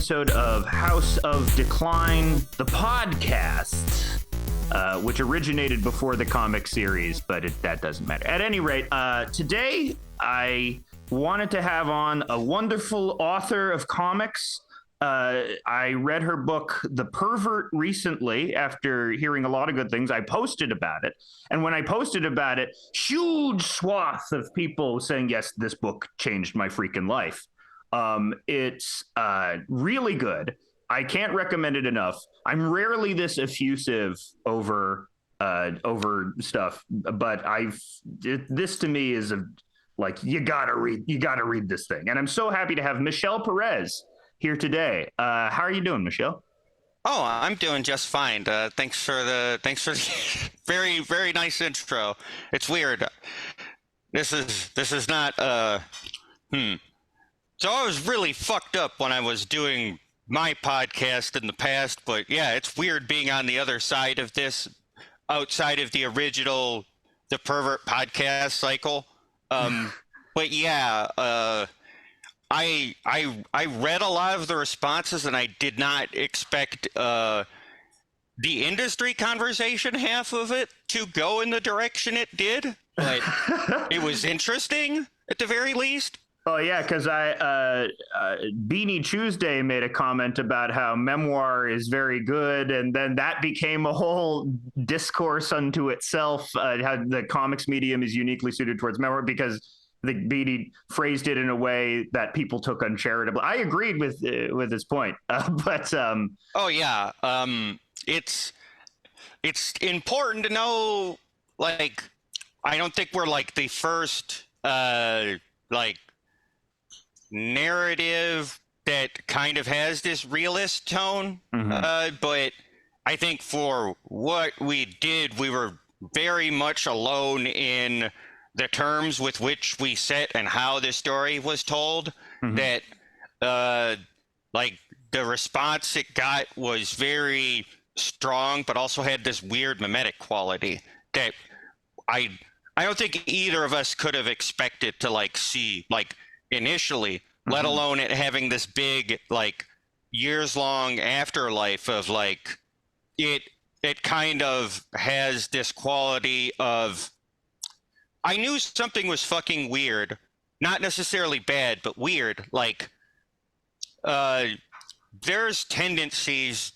episode of House of Decline, the podcast, which originated before the comic series, but that doesn't matter. At any rate, today I wanted to have on a wonderful author of comics. I read her book, The Pervert, recently after hearing a lot of good things. I posted about it. And when I posted about it, huge swath of people saying, yes, this book changed my freaking life. It's really good. I can't recommend it enough. I'm rarely this effusive over stuff, but this to me is you gotta read this thing. And I'm so happy to have Michelle Perez here today. How are you doing, Michelle? Oh, I'm doing just fine. Thanks for the very, very nice intro. It's weird. This is not So I was really fucked up when I was doing my podcast in the past, but yeah, it's weird being on the other side of this, outside of the original The Pervert podcast cycle. But yeah, I read a lot of the responses, and I did not expect the industry conversation half of it to go in the direction it did, but it was interesting at the very least. Oh yeah, because Beanie Tuesday made a comment about how memoir is very good, and then that became a whole discourse unto itself. How the comics medium is uniquely suited towards memoir because the Beanie phrased it in a way that people took uncharitably. I agreed with his point, but oh yeah, it's important to know. Like, I don't think we're like the first narrative that kind of has this realist tone, but I think for what we did, we were very much alone in the terms with which we set and how the story was told. That the response it got was very strong, but also had this weird mimetic quality that I don't think either of us could have expected to see initially, let alone it having this big years long afterlife of it kind of has this quality of, I knew something was fucking weird, not necessarily bad, but weird. There's tendencies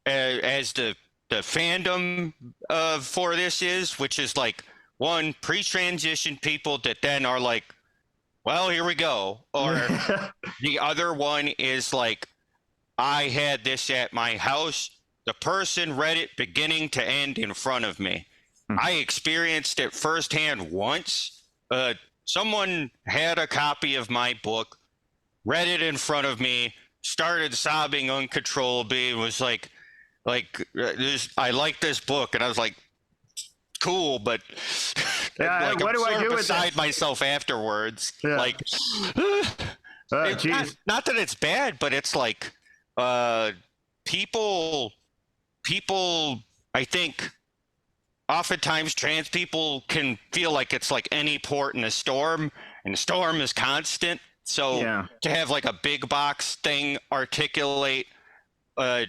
as the fandom for this is, which is one, pre-transition people that then are well, here we go. Or the other one is I had this at my house. The person read it beginning to end in front of me. I experienced it firsthand once. Someone had a copy of my book, read it in front of me, started sobbing uncontrollably, was I like this book. And I was like, cool, but what do I do with beside myself afterwards? Yeah. Not that it's bad, but it's people I think oftentimes trans people can feel like it's any port in a storm, and the storm is constant. So to have a big box thing articulate a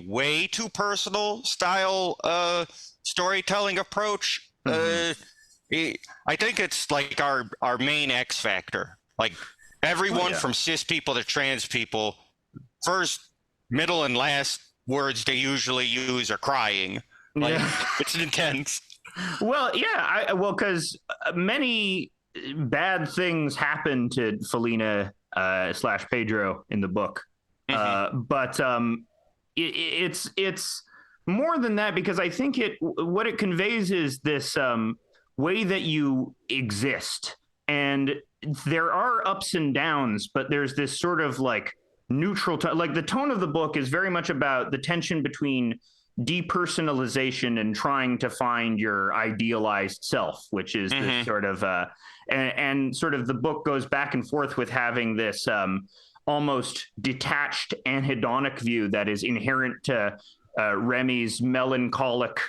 way too personal style storytelling approach, I think it's our main X factor. Everyone from cis people to trans people, first, middle, and last words they usually use are crying. It's intense. Well, yeah, because many bad things happen to Felina / Pedro in the book, but it's more than that, because I think what it conveys is this way that you exist, and there are ups and downs, but there's this sort of neutral tone. The tone of the book is very much about the tension between depersonalization and trying to find your idealized self, which is this sort of and sort of the book goes back and forth with having this almost detached anhedonic view that is inherent to Remy's melancholic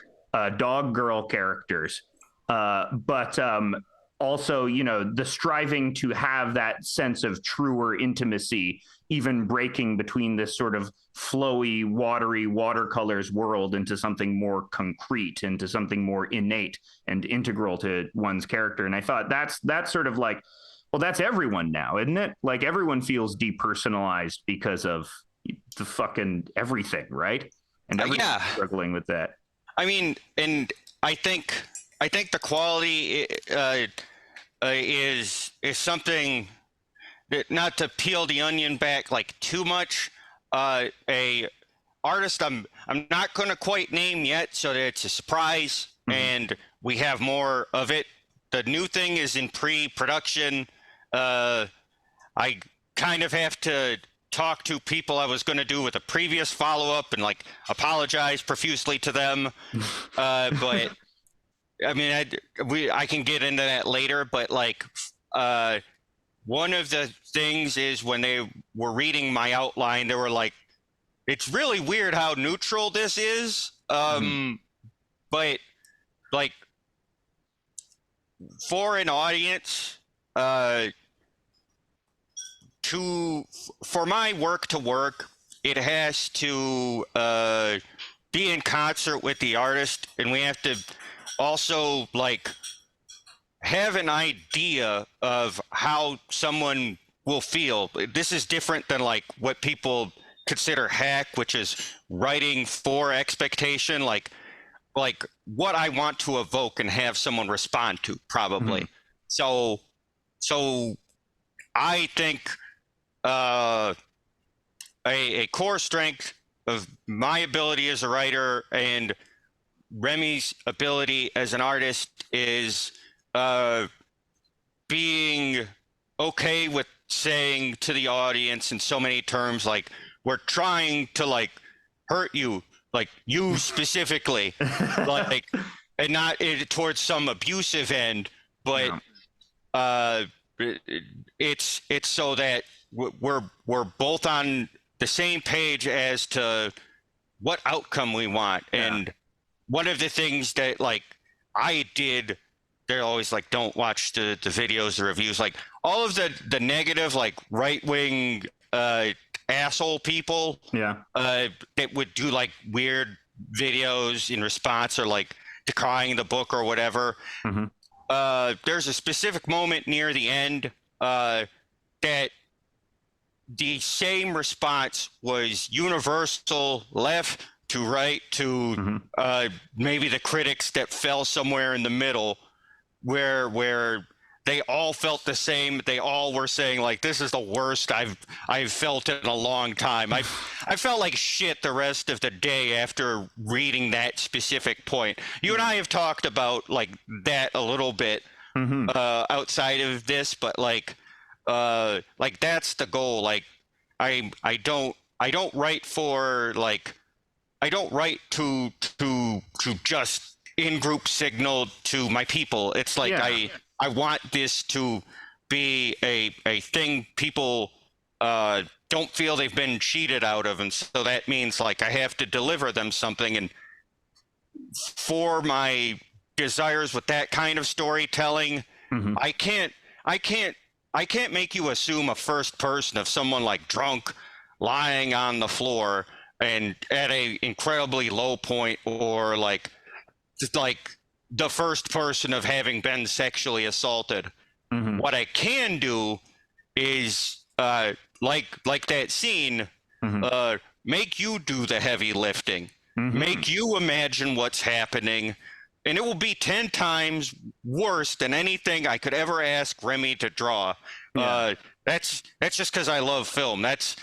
dog girl characters, but also, the striving to have that sense of truer intimacy even breaking between this sort of flowy, watery watercolors world into something more concrete, into something more innate and integral to one's character. And I thought that's sort of like, well, that's everyone now, isn't it? Like everyone feels depersonalized because of the fucking everything, right? And everyone's struggling with that. I mean, and I think the quality is something that, not to peel the onion back like too much. A artist I'm not going to quite name yet, so that it's a surprise, and we have more of it. The new thing is in pre-production. I kind of have to talk to people I was going to do with a previous follow-up and like apologize profusely to them. But I mean, I can get into that later, but like, one of the things is when they were reading my outline, they were like, it's really weird how neutral this is. But like for an audience, for my work to work, it has to be in concert with the artist, and we have to also like have an idea of how someone will feel. This is different than like what people consider hack, which is writing for expectation, like what I want to evoke and have someone respond to, probably. So I think a core strength of my ability as a writer and Remy's ability as an artist is being okay with saying to the audience in so many terms, like, we're trying to like hurt you, like you specifically, like, and not towards some abusive end, but it's so that we're both on the same page as to what outcome we want. And one of the things that like I did, they're always like, don't watch the videos or reviews, like all of the negative, like right-wing asshole people that would do like weird videos in response or like decrying the book or whatever. There's a specific moment near the end that the same response was universal, left to right to maybe the critics that fell somewhere in the middle, where they all felt the same. They all were saying like, this is the worst I've felt in a long time. I felt like shit the rest of the day after reading that specific point. You and I have talked about like that a little bit outside of this, but like that's the goal. Like I don't write for like, I don't write to just in-group signal to my people. It's like I want this to be a thing people don't feel they've been cheated out of, and so that means like I have to deliver them something. And for my desires with that kind of storytelling, I can't make you assume a first person of someone like drunk lying on the floor and at a incredibly low point, or like just like the first person of having been sexually assaulted. What I can do is like that scene, make you do the heavy lifting, make you imagine what's happening, and it will be 10 times worse than anything I could ever ask Remy to draw. That's just because I love film. That's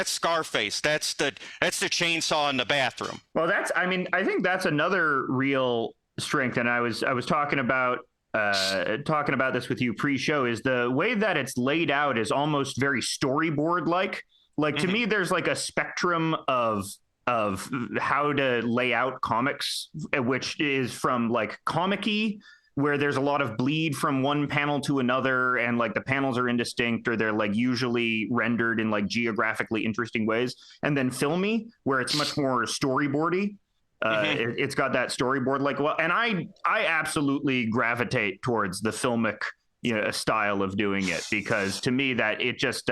Scarface. That's the chainsaw in the bathroom. Well, I think that's another real strength. And I was talking about this with you pre-show, is the way that it's laid out is almost very storyboard like. Like to me, there's like a spectrum of how to lay out comics, which is from like comic-y, where there's a lot of bleed from one panel to another, and like the panels are indistinct, or they're like usually rendered in like geographically interesting ways, and then filmy, where it's much more storyboardy. It's got that storyboard like, well, and I absolutely gravitate towards the filmic a style of doing it, because to me that it just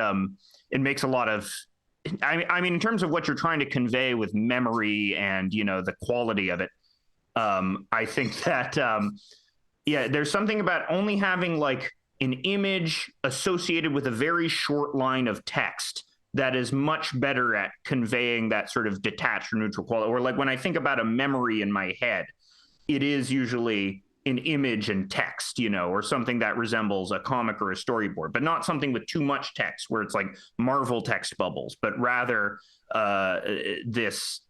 it makes a lot of. I mean, in terms of what you're trying to convey with memory and the quality of it, I think that there's something about only having like an image associated with a very short line of text that is much better at conveying that sort of detached or neutral quality. Or like when I think about a memory in my head, it is usually an image and text, or something that resembles a comic or a storyboard, but not something with too much text where it's like Marvel text bubbles, but rather this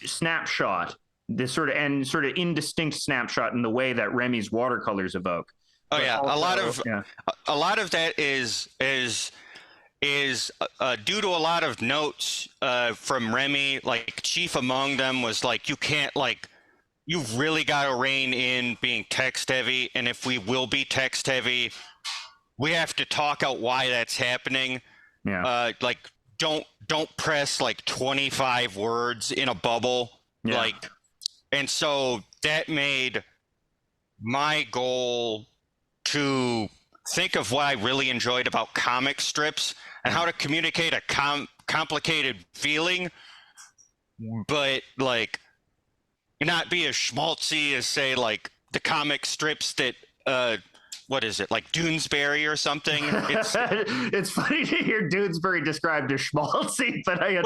snapshot, this sort of indistinct snapshot in the way that Remy's watercolors evoke. Oh yeah, also, a lot of that is due to a lot of notes from Remy. Like chief among them was like, you can't like. You've really got to rein in being text heavy. And if we will be text heavy, we have to talk out why that's happening. Yeah. Like don't press like 25 words in a bubble. Yeah. Like, and so that made my goal to think of what I really enjoyed about comic strips and how to communicate a complicated feeling, but like, not be as schmaltzy as say like the comic strips that what is it, like Doonesbury or something? It's funny to hear Doonesbury described as schmaltzy, but I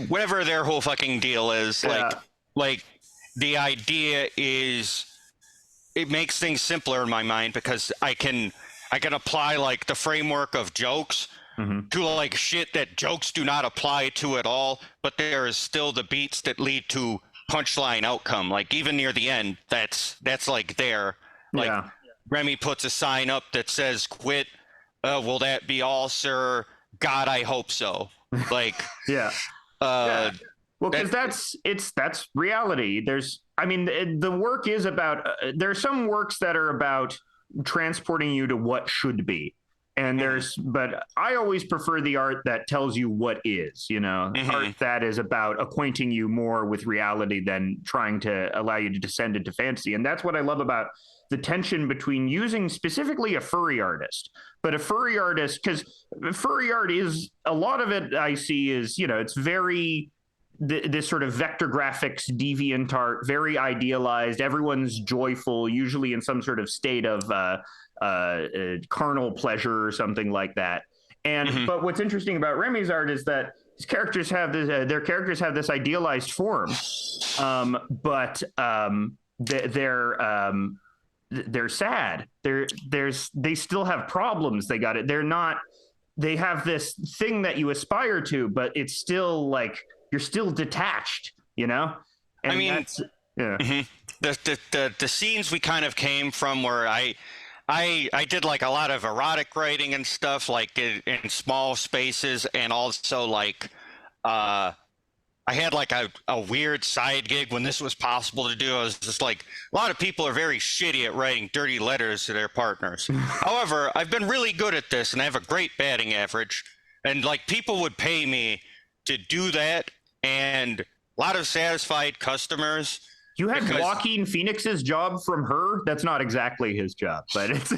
whatever their whole fucking deal is, like the idea is it makes things simpler in my mind because I can apply like the framework of jokes to like shit that jokes do not apply to at all, but there is still the beats that lead to punchline outcome. Like even near the end, that's like there. Like Remy puts a sign up that says "Quit." Will that be all, sir? God, I hope so. Like well, because that's reality. The work is about. There are some works that are about transporting you to what should be. And but I always prefer the art that tells you what is, art that is about acquainting you more with reality than trying to allow you to descend into fantasy. And that's what I love about the tension between using specifically a furry artist, but a furry artist, because furry art is, a lot of it I see is, it's very, this sort of vector graphics, deviant art, very idealized. Everyone's joyful, usually in some sort of state of carnal pleasure or something like that. And but what's interesting about Remy's art is that his characters have this, their characters have this idealized form, but they're sad. They still have problems. They got it. They're not. They have this thing that you aspire to, but it's still like you're still detached. And I mean, the scenes we kind of came from where I did like a lot of erotic writing and stuff, like in small spaces, and also like I had like a weird side gig when this was possible to do. I was just like, a lot of people are very shitty at writing dirty letters to their partners. However, I've been really good at this, and I have a great batting average. And like people would pay me to do that, and a lot of satisfied customers. You had Joaquin Phoenix's job from Her. That's not exactly his job, but it's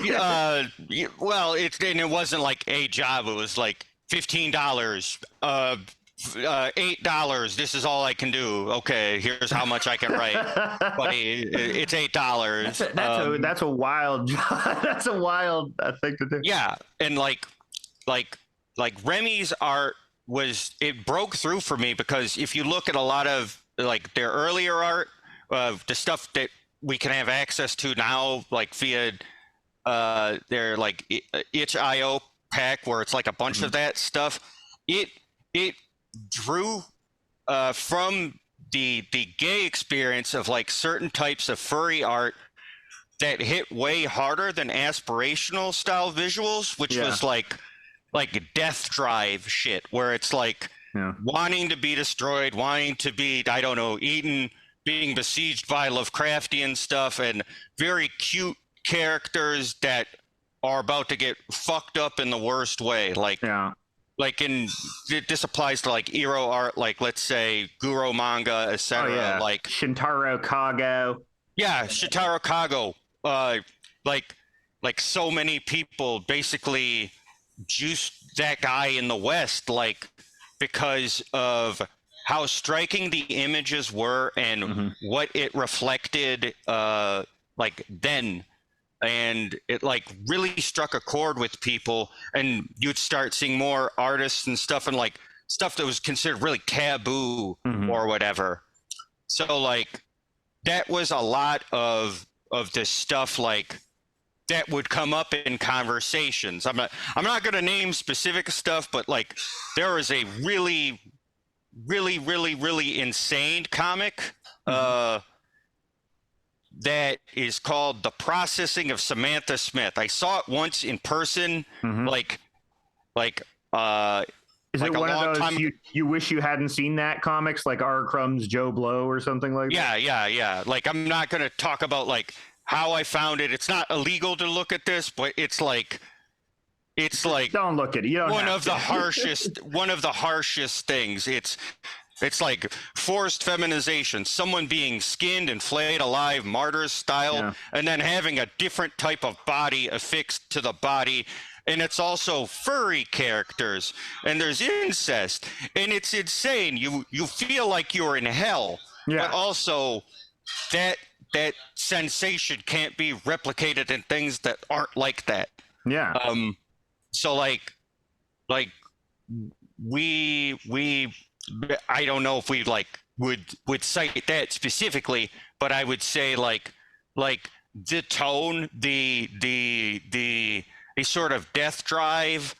well, it wasn't like a job. It was like $15, $8. This is all I can do. Okay, here's how much I can write, buddy. It's $8. That's a wild job. That's a wild thing to do. Yeah, and like Remy's art it broke through for me, because if you look at a lot of like their earlier art. The stuff that we can have access to now, like via their like itch.io pack, where it's like a bunch of that stuff, it drew from the gay experience of like certain types of furry art that hit way harder than aspirational style visuals, which was like death drive shit, where it's like wanting to be destroyed, wanting to be, I don't know, eaten, being besieged by Lovecraftian stuff, and very cute characters that are about to get fucked up in the worst way. Like this applies to like ero art, like let's say Guro manga, etc. Like Shintaro Kago. Yeah, Shintaro Kago. Like like so many people basically juiced that guy in the West, like because of how striking the images were and what it reflected, like then. And it like really struck a chord with people, and you'd start seeing more artists and stuff, and like stuff that was considered really taboo or whatever. So like that was a lot of this stuff like that would come up in conversations. I'm not going to name specific stuff, but like there was a really insane comic that is called The Processing of Samantha Smith. I saw it once in person, like is it one of those you wish you hadn't seen that comics, like R. Crumb's Joe Blow or something like that? Yeah. Like I'm not going to talk about like how I found it. It's not illegal to look at this, but it's like don't look at it. You don't one of the harshest things. It's like forced feminization, someone being skinned and flayed alive, martyr style, and then having a different type of body affixed to the body. And it's also furry characters, and there's incest, and it's insane. You feel like you're in hell, but also that sensation can't be replicated in things that aren't like that. Yeah. So like we I don't know if we like would cite that specifically, but I would say like the tone, the sort of death drive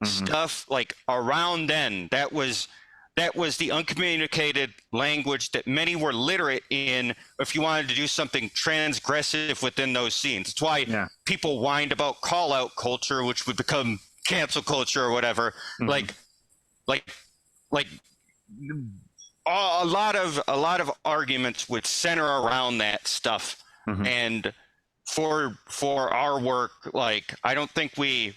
stuff, like around then, that was the uncommunicated language that many were literate in if you wanted to do something transgressive within those scenes. It's why people whined about call out culture, which would become cancel culture or whatever. Like a lot of arguments would center around that stuff. And for our work, like I don't think we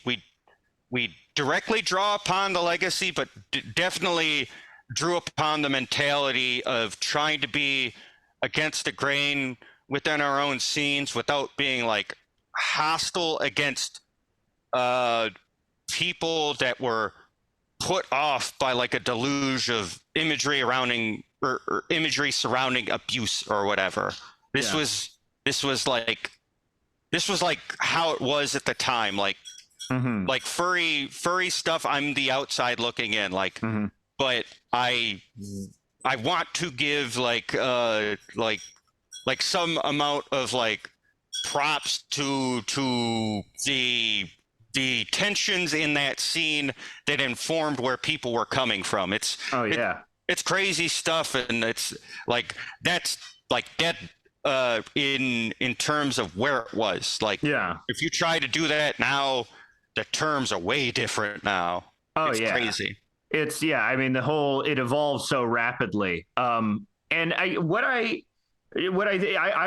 directly draw upon the legacy, but definitely drew upon the mentality of trying to be against the grain within our own scenes without being like hostile against people that were put off by like a deluge of imagery surrounding or imagery surrounding abuse or whatever. This was like how it was at the time, like furry stuff. I'm the outside looking in, like, but I want to give like some amount of like props to the tensions in that scene that informed where people were coming from. It's crazy stuff, and it's like that's like that in terms of where it was. Like if you try to do that now, the terms are way different now. It's crazy. It's I mean it evolves so rapidly. And I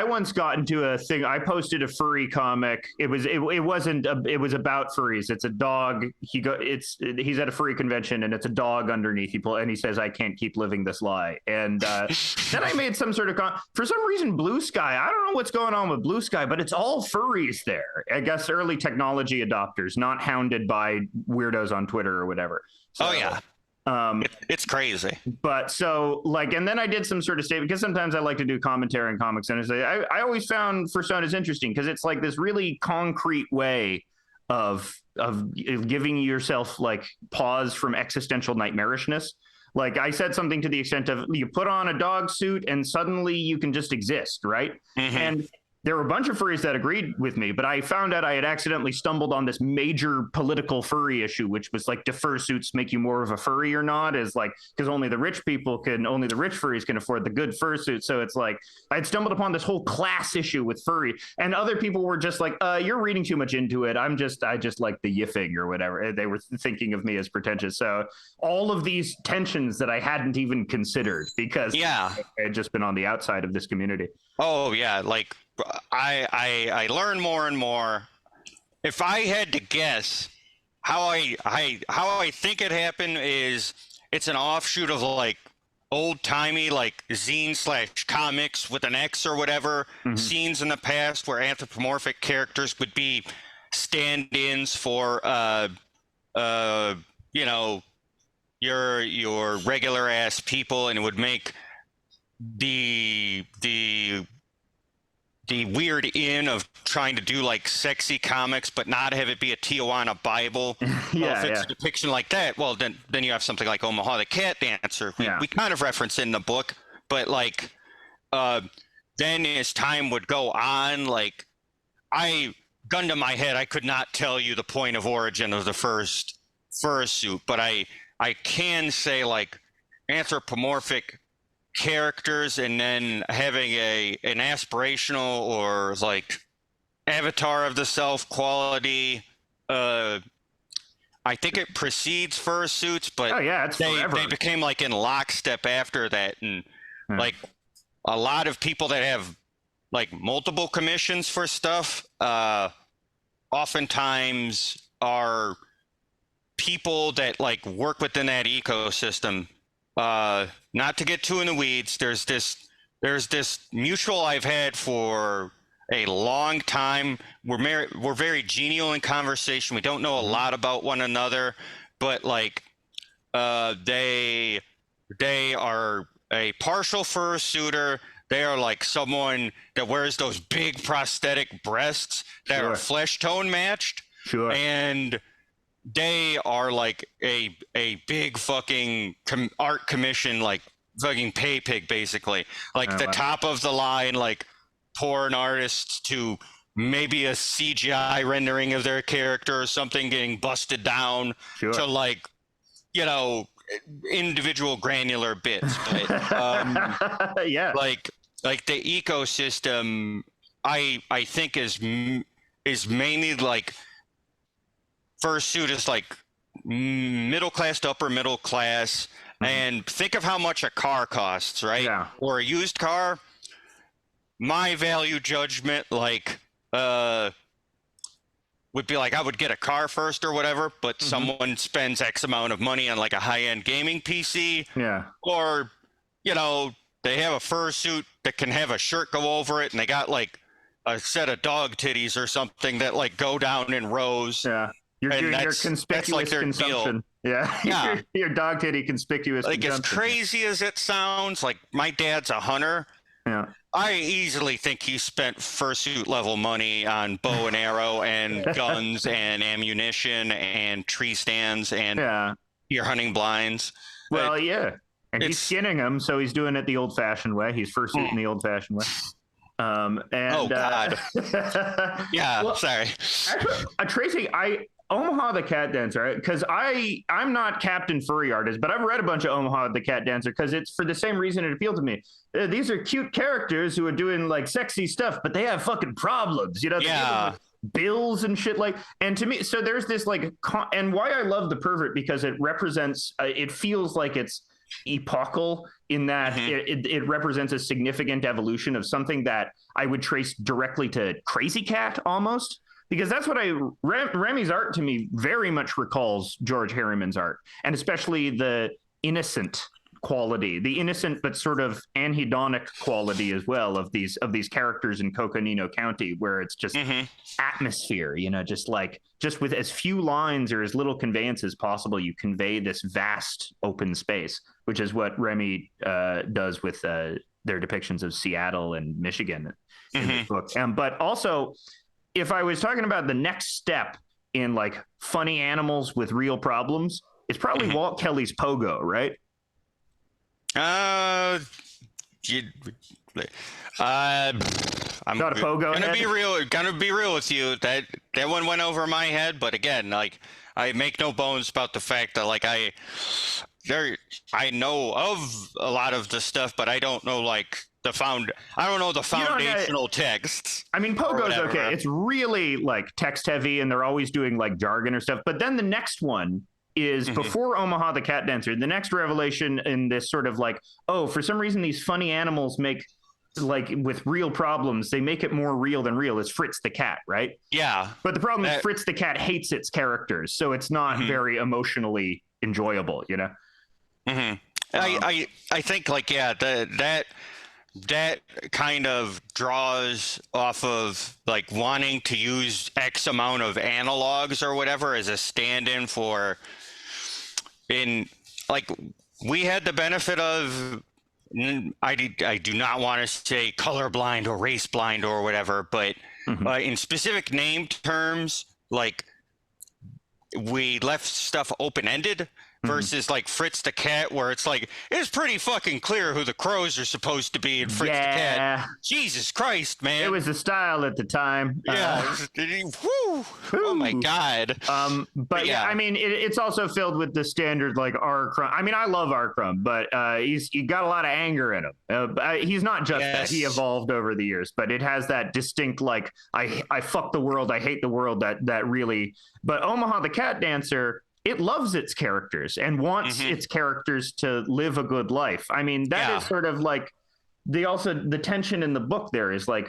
once got into a thing. I posted a furry comic. It was about furries. It's a dog. He's at a furry convention, and it's a dog underneath. And he says, "I can't keep living this lie." And then I made some sort of for some reason Blue Sky. I don't know what's going on with Blue Sky, but it's all furries there. I guess early technology adopters, not hounded by weirdos on Twitter or whatever. So, it's crazy. But so like, and then I did some sort of statement, because sometimes I like to do commentary in comics, and I always found Personas interesting because it's like this really concrete way of giving yourself like pause from existential nightmarishness. Like I said something to the extent of you put on a dog suit and suddenly you can just exist, right? And there were a bunch of furries that agreed with me, but I found out I had accidentally stumbled on this major political furry issue, which was like, do fursuits make you more of a furry or not? Is like, because only the rich furries can afford the good fursuit. So it's like, I'd stumbled upon this whole class issue with furry, and other people were just like, you're reading too much into it. I just like the yiffing or whatever. They were thinking of me as pretentious. So all of these tensions that I hadn't even considered because I had just been on the outside of this community. Oh yeah. Like, I learn more and more. If I had to guess how I think it happened, is it's an offshoot of like old timey like zine / comics with an X or whatever, scenes in the past where anthropomorphic characters would be stand-ins for you know, your regular ass people, and it would make the weird in of trying to do like sexy comics but not have it be a Tijuana Bible. Well, if it's a depiction like that, well then you have something like Omaha the Cat Dancer. We kind of reference in the book, but like then as time would go on, like gun to my head, I could not tell you the point of origin of the first fursuit, but I can say like anthropomorphic characters and then having an aspirational or like avatar of the self quality. I think it precedes fursuits, but they became like in lockstep after that, and like a lot of people that have like multiple commissions for stuff oftentimes are people that like work within that ecosystem. Not to get too in the weeds, there's this mutual I've had for a long time. We're very genial in conversation. We don't know a lot about one another, but like they are a partial fursuiter. They are like someone that wears those big prosthetic breasts that are flesh tone matched. Sure. And they are like a big fucking art commission, like fucking pay pig, basically. Like top of the line, like porn artists to maybe a CGI rendering of their character or something getting busted down to like, you know, individual granular bits. But like the ecosystem, I think is mainly like fursuit is like middle class to upper middle class, and think of how much a car costs, right? Yeah. Or a used car. My value judgment, like, would be like I would get a car first or whatever, but someone spends X amount of money on like a high-end gaming PC. Yeah. Or, you know, they have a fursuit that can have a shirt go over it, and they got like a set of dog titties or something that like go down in rows. Yeah. You're doing your conspicuous like consumption. Deal. Yeah. Your dog titty conspicuous like consumption. As crazy as it sounds, like my dad's a hunter. Yeah. I easily think he spent fursuit level money on bow and arrow and guns and ammunition and tree stands and your hunting blinds. Well, and he's skinning them, so he's doing it the old-fashioned way. He's fursuiting the old-fashioned way. Oh God. Yeah. Well, sorry. Actually, Tracy, Omaha the Cat Dancer, right? Because I'm not Captain Furry artist, but I've read a bunch of Omaha the Cat Dancer because it's for the same reason it appealed to me. These are cute characters who are doing like sexy stuff, but they have fucking problems, you know? Like bills and shit like. And to me, so there's this like, and why I love the Pervert, because it represents. It feels like it's epochal in that it represents a significant evolution of something that I would trace directly to Crazy Cat almost. Because that's what Remy's art to me very much recalls George Harriman's art, and especially the innocent quality, the innocent but sort of anhedonic quality as well of these characters in Coconino County, where it's just atmosphere, you know, just with as few lines or as little conveyance as possible, you convey this vast open space, which is what Remy does with their depictions of Seattle and Michigan in this book. But also, if I was talking about the next step in like funny animals with real problems, it's probably Walt Kelly's Pogo, right? I'm not a Pogo. Gonna be real with you. That one went over my head, but again, like I make no bones about the fact that like I know of a lot of the stuff, but I don't know like I don't know the foundational texts. I mean, Pogo's okay. It's really like text heavy, and they're always doing like jargon or stuff. But then the next one is before Omaha the Cat Dancer. The next revelation in this sort of like, oh, for some reason these funny animals make like with real problems, they make it more real than real. Is Fritz the cat, right? Yeah. But the problem is Fritz the cat hates its characters, so it's not very emotionally enjoyable, you know. I think like that kind of draws off of like wanting to use X amount of analogs or whatever as a stand-in for, in like, we had the benefit of, I do not want to say colorblind or race blind or whatever, but in specific named terms, like, we left stuff open-ended versus like Fritz the Cat, where it's like, it's pretty fucking clear who the crows are supposed to be in Fritz the Cat. Jesus Christ, man. It was the style at the time. Yeah. Whew. Oh my God. But yeah, I mean, it's also filled with the standard like Arkrum. I mean, I love Arkrum, but he got a lot of anger in him. He's not just that. He evolved over the years, but it has that distinct like, I fuck the world, I hate the world, that really. But Omaha the Cat Dancer, it loves its characters and wants its characters to live a good life. I mean, that is sort of like the tension in the book there is like,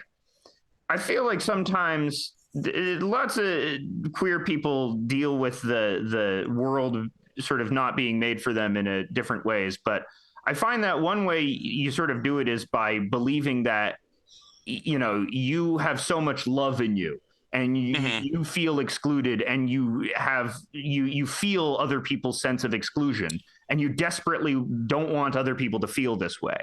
I feel like sometimes lots of queer people deal with the world sort of not being made for them in a different ways. But I find that one way you sort of do it is by believing that, you know, you have so much love in you. And you feel excluded, and you feel other people's sense of exclusion, and you desperately don't want other people to feel this way.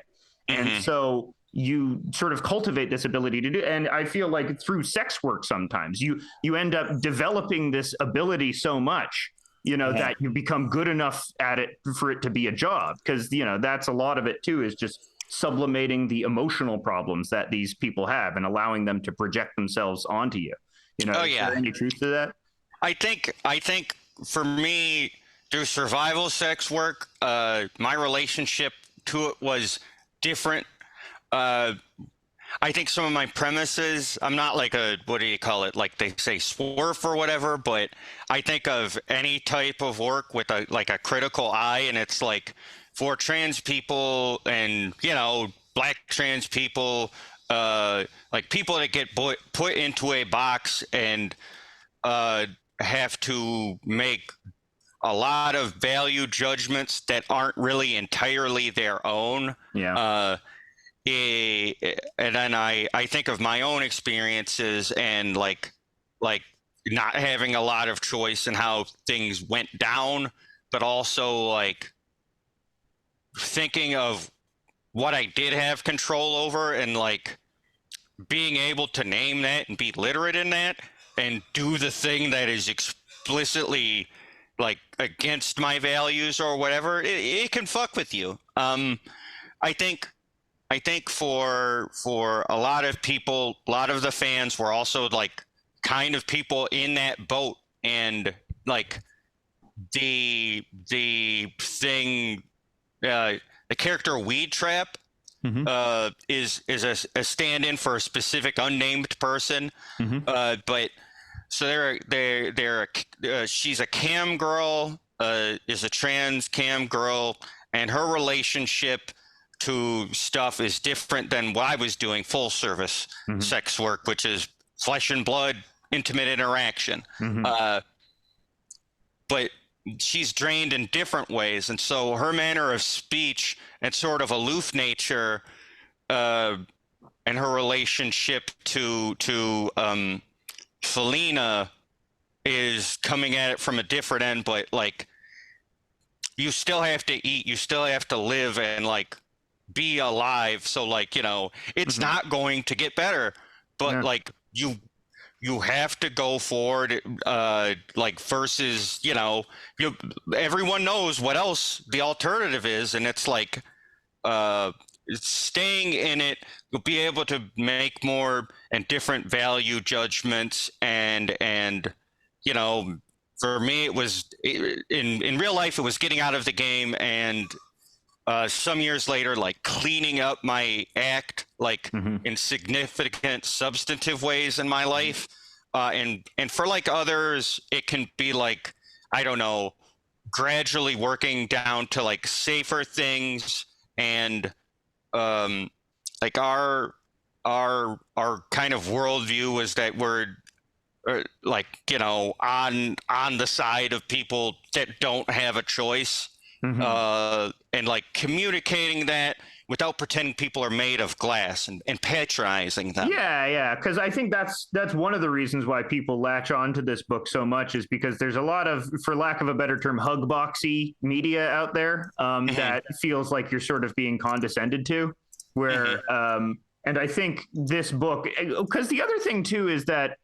And so you sort of cultivate this ability to do. And I feel like through sex work, sometimes you end up developing this ability so much, you know, that you become good enough at it for it to be a job. Because, you know, that's a lot of it too, is just sublimating the emotional problems that these people have and allowing them to project themselves onto you. You know, is there any truth to that? I think for me, through survival sex work, my relationship to it was different. I think some of my premises, I'm not like a, what do you call it? Like they say swerf or whatever, but I think of any type of work with a critical eye, and it's like for trans people and, you know, black trans people, like people that get put into a box and have to make a lot of value judgments that aren't really entirely their own. And then I think of my own experiences and like not having a lot of choice in how things went down, but also like thinking of what I did have control over and like being able to name that and be literate in that and do the thing that is explicitly like against my values or whatever, it can fuck with you. I think for a lot of people, a lot of the fans were also like kind of people in that boat, and like the thing, the character Weed Trap is a stand-in for a specific unnamed person, but so she's a cam girl, is a trans cam girl, and her relationship to stuff is different than what I was doing, full service sex work, which is flesh and blood, intimate interaction. But she's drained in different ways, and so her manner of speech and sort of aloof nature, and her relationship to Felina is coming at it from a different end. But like, you still have to eat, you still have to live and like be alive. So like, you know, it's not going to get better, but like you have to go forward, like versus, you know, everyone knows what else the alternative is. And it's like, staying in it, you'll be able to make more and different value judgments. And, you know, for me, it was in real life, it was getting out of the game. And some years later, like cleaning up my act, like in significant substantive ways in my life. And for like others, it can be like, I don't know, gradually working down to like safer things. And like our kind of worldview was that we're like, you know, on the side of people that don't have a choice. And like communicating that without pretending people are made of glass and patronizing them. Yeah, because I think that's one of the reasons why people latch on to this book so much, is because there's a lot of, for lack of a better term, hug boxy media out there that feels like you're sort of being condescended to, where and I think this book, because the other thing too is that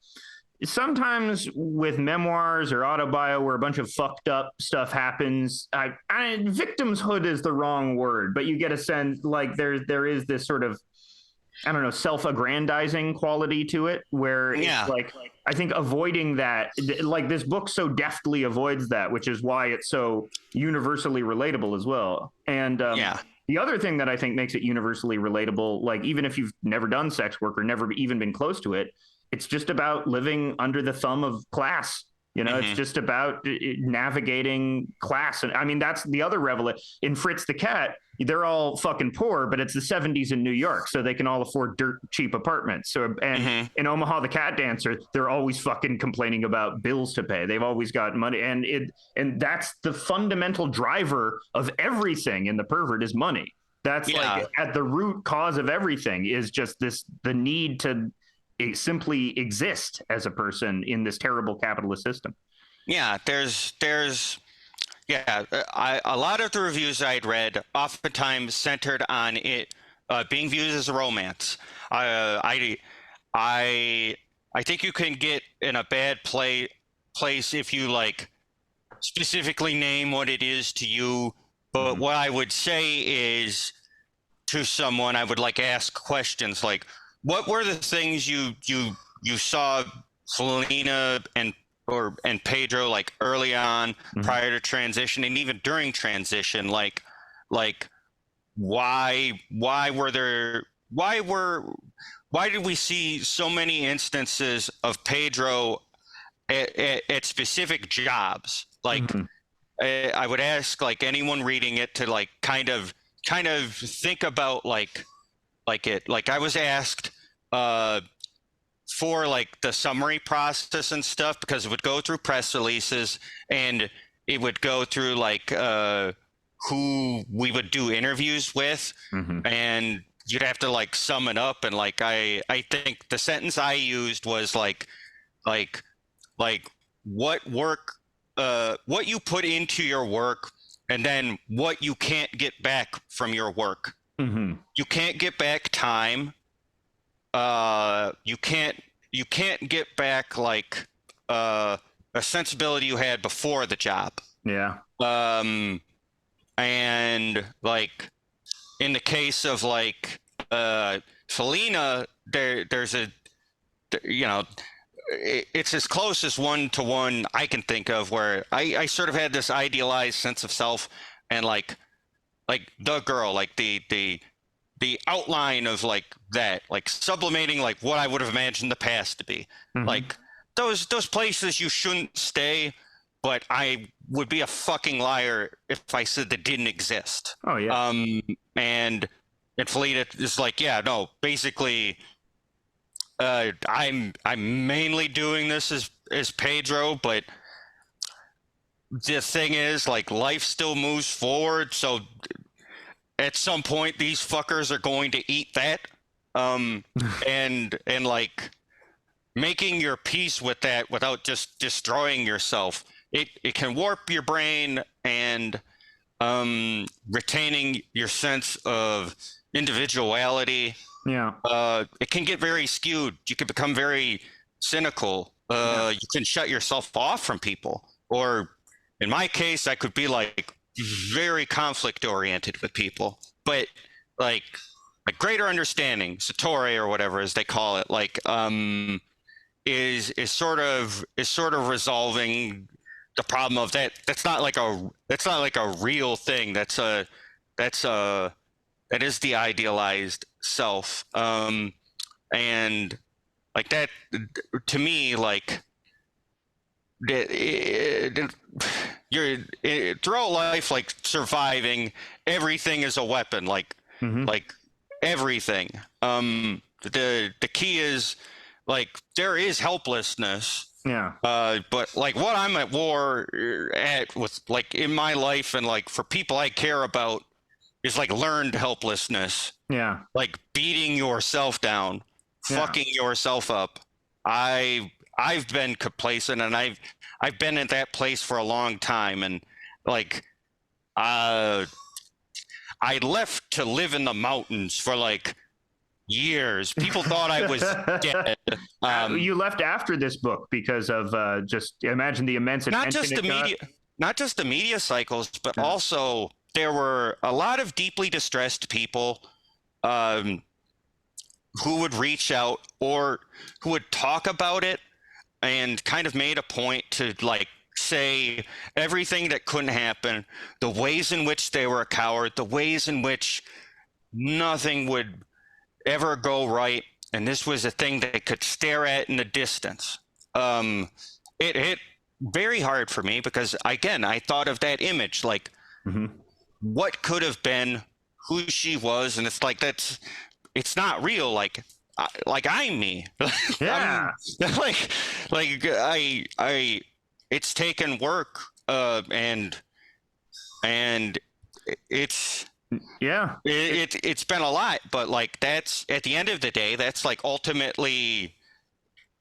sometimes with memoirs or autobio where a bunch of fucked up stuff happens, victimhood is the wrong word, but you get a sense like there is this sort of, I don't know, self-aggrandizing quality to it, where it's like, I think avoiding that, like this book so deftly avoids that, which is why it's so universally relatable as well. And the other thing that I think makes it universally relatable, like even if you've never done sex work or never even been close to it, it's just about living under the thumb of class. You know, it's just about navigating class. And I mean, that's the other revelation. In Fritz the Cat, they're all fucking poor, but it's the 70s in New York, so they can all afford dirt cheap apartments. So, and in Omaha the Cat Dancer, they're always fucking complaining about bills to pay. They've always got money. And that's the fundamental driver of everything in The Pervert is money. That's like at the root cause of everything is just the need to simply exist as a person in this terrible capitalist system. Yeah, a lot of the reviews I'd read oftentimes centered on it being viewed as a romance. I think you can get in a bad place if you like specifically name what it is to you. But what I would say is, to someone, I would like ask questions like, what were the things you saw Selena and Pedro like early on prior to transition, and even during transition, like why did we see so many instances of Pedro at specific jobs? Like I would ask like anyone reading it to like kind of think about like I was asked for like the summary process and stuff, because it would go through press releases and it would go through like who we would do interviews with, and you'd have to like sum it up. And like I think the sentence I used was like what you put into your work, and then what you can't get back from your work. You can't get back time. You can't get back like a sensibility you had before the job. Yeah. And like in the case of like Selena, there's a, you know, it's as close as one-to-one I can think of, where I sort of had this idealized sense of self, and like the girl, like the outline of like that, like sublimating like what I would have imagined the past to be. Like those places you shouldn't stay, but I would be a fucking liar if I said they didn't exist. Oh yeah. And Felita is like, yeah, no, basically I'm mainly doing this as Pedro, but the thing is, like, life still moves forward, so at some point these fuckers are going to eat that. And like making your peace with that without just destroying yourself, it can warp your brain, and retaining your sense of individuality. Yeah. It can get very skewed. You can become very cynical. You can shut yourself off from people, or in my case, I could be like very conflict oriented with people, but like a greater understanding, Satori or whatever as they call it, like is sort of resolving the problem of that. That's not like a real thing. That is the idealized self. And like that, to me, like you're throughout life, like surviving, everything is a weapon, like everything. The key is like there is helplessness. Yeah. But like what I'm at war at with, like in my life and like for people I care about, is like learned helplessness, Yeah. like beating yourself down, fucking yourself up. I've been complacent, and I've been in that place for a long time, and like I left to live in the mountains for like years. People thought I was dead. You left after this book because of just imagine the immense attention Not just the media cycles, but also there were a lot of deeply distressed people who would reach out or who would talk about it and kind of made a point to like say everything that couldn't happen, the ways in which they were a coward, the ways in which nothing would ever go right, and this was a thing they could stare at in the distance. It hit very hard for me because, again, I thought of that image, like what could have been, who she was, and it's like it's not real. Like I'm me. Yeah. I it's taken work, and it's it's been a lot, but like that's at the end of the day, that's like ultimately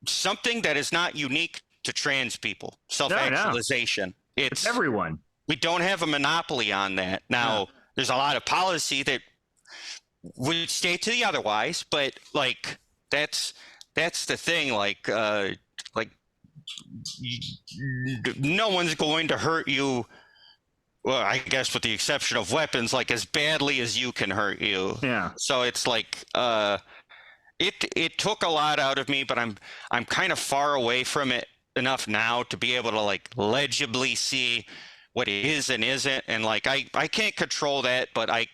something that is not unique to trans people. Self-actualization. No. It's everyone. We don't have a monopoly on that. Now, there's a lot of policy that would state to the otherwise, but like that's the thing. Like no one's going to hurt you. Well, I guess with the exception of weapons, like as badly as you can hurt you. Yeah. So it's like it took a lot out of me, but I'm kind of far away from it enough now to be able to like legibly see what it is and isn't, and like I can't control that, but I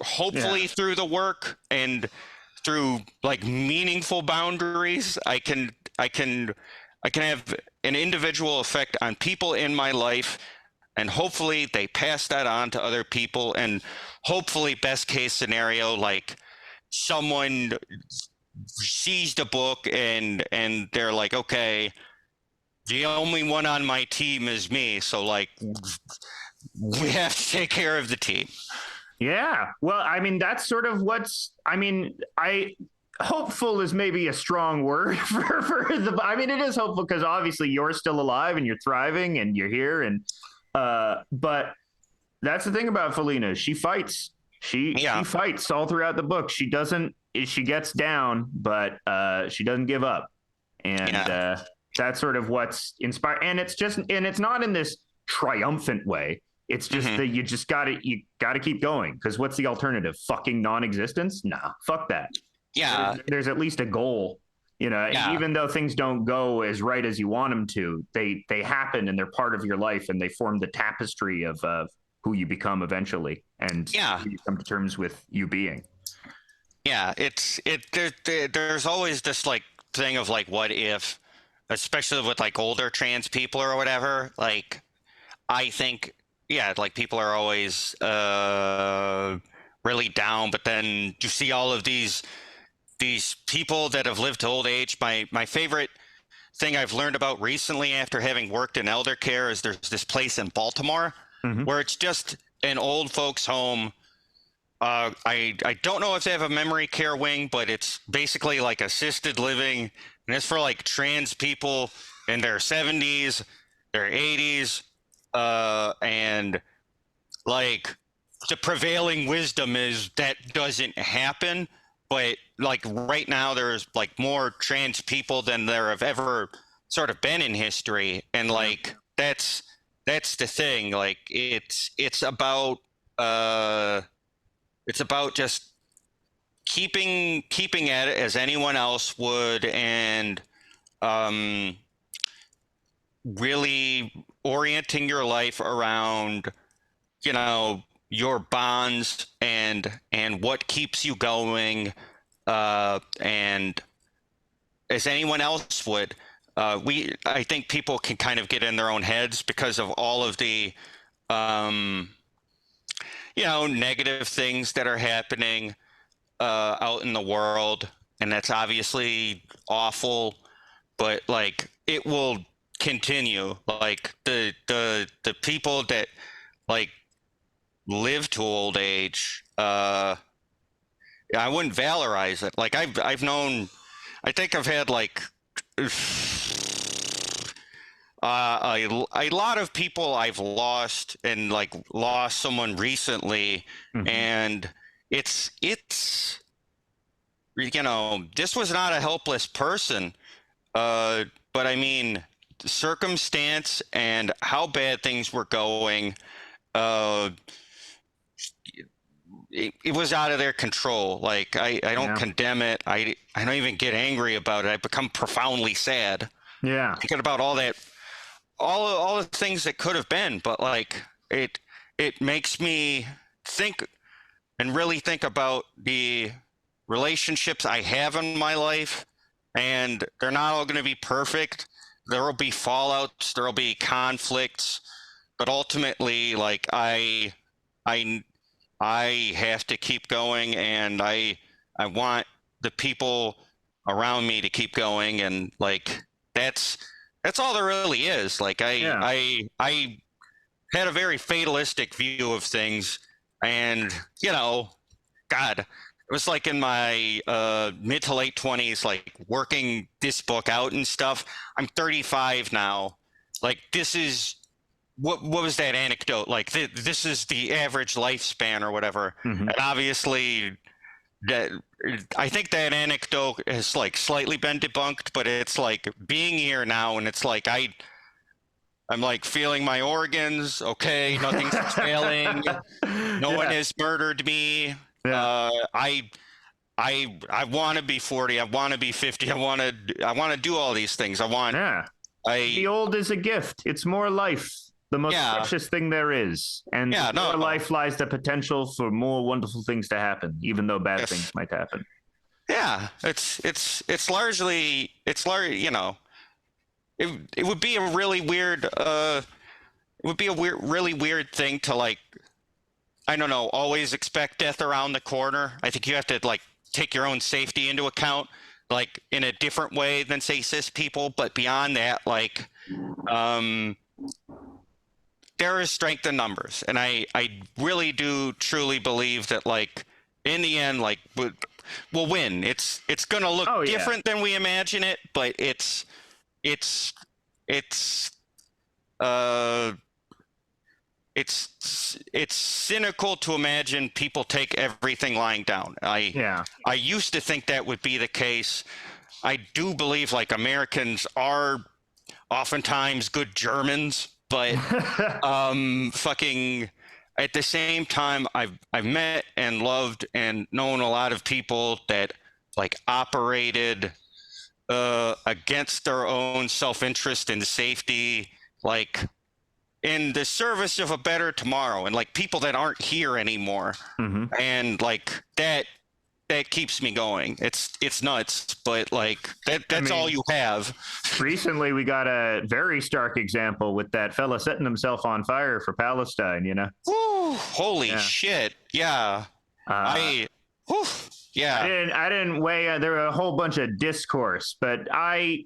hopefully through the work and through like meaningful boundaries, I can have an individual effect on people in my life, and hopefully they pass that on to other people, and hopefully best case scenario, like someone sees the book and they're like, okay, the only one on my team is me, so like we have to take care of the team. Yeah. Well, I mean, that's sort of hopeful is maybe a strong word for it is hopeful because obviously you're still alive and you're thriving and you're here. And, but that's the thing about Felina. She fights. She fights all throughout the book. She gets down, but, she doesn't give up. And, that's sort of what's inspired. And it's not in this triumphant way. It's just that you gotta keep going. Cause what's the alternative? Fucking non-existence? Nah, fuck that. Yeah. There's at least a goal, even though things don't go as right as you want them to, they happen and they're part of your life and they form the tapestry of who you become eventually. And who you come to terms with you being. Yeah. There's always this like thing of like, what if, especially with like older trans people or whatever, like I think, like people are always really down, but then you see all of these people that have lived to old age. My favorite thing I've learned about recently after having worked in elder care is there's this place in Baltimore where it's just an old folks home. I don't know if they have a memory care wing, but it's basically like assisted living, and it's for like trans people in their 70s, their 80s, and like the prevailing wisdom is that doesn't happen. But like right now, there's like more trans people than there have ever sort of been in history, and like that's the thing. Like it's about just keeping at it as anyone else would, and really orienting your life around your bonds and what keeps you going, and as anyone else would. I think people can kind of get in their own heads because of all of the negative things that are happening out in the world, and that's obviously awful, but like it will continue. Like the people that like live to old age, I wouldn't valorize it. Like I've known, I think I've had like a lot of people I've lost, and like lost someone recently, and it's this was not a helpless person, but I mean, the circumstance and how bad things were going, it was out of their control. Like I don't condemn it. I don't even get angry about it. I become profoundly sad. Yeah. Thinking about all that, all the things that could have been, but like it makes me think and really think about the relationships I have in my life, and they're not all going to be perfect. There will be fallouts, there will be conflicts, but ultimately, like I have to keep going, and I want the people around me to keep going, and like that's all there really is. Like I had a very fatalistic view of things, and God, it was like in my mid to late 20s, like working this book out and stuff. I'm 35 now. Like this is what was that anecdote? Like this is the average lifespan or whatever. And obviously that, I think that anecdote has like slightly been debunked, but it's like being here now, and it's like I'm like feeling my organs. Okay, nothing's failing. No one has murdered me. Yeah. I want to be 40. I want to be 50. I want to do all these things. The old is a gift. It's more life. The most precious thing there is. And more life lies the potential for more wonderful things to happen, even though bad things might happen. Yeah, it's largely, it would be a really weird really weird thing to, like, I don't know, always expect death around the corner. I think you have to like take your own safety into account, like in a different way than say cis people. But beyond that, like, there is strength in numbers, and I really do truly believe that, like, in the end, like, we'll win. It's gonna look different than we imagine it, but it's cynical to imagine people take everything lying down. I used to think that would be the case. I do believe, like, Americans are oftentimes good Germans, but fucking at the same time, I've met and loved and known a lot of people that, like, operated against their own self-interest and safety, like, in the service of a better tomorrow, and like people that aren't here anymore. And like that keeps me going. It's nuts, but like that's all you have. Recently we got a very stark example with that fella setting himself on fire for Palestine, Woo, holy shit. Yeah. I didn't weigh there were a whole bunch of discourse, but I'm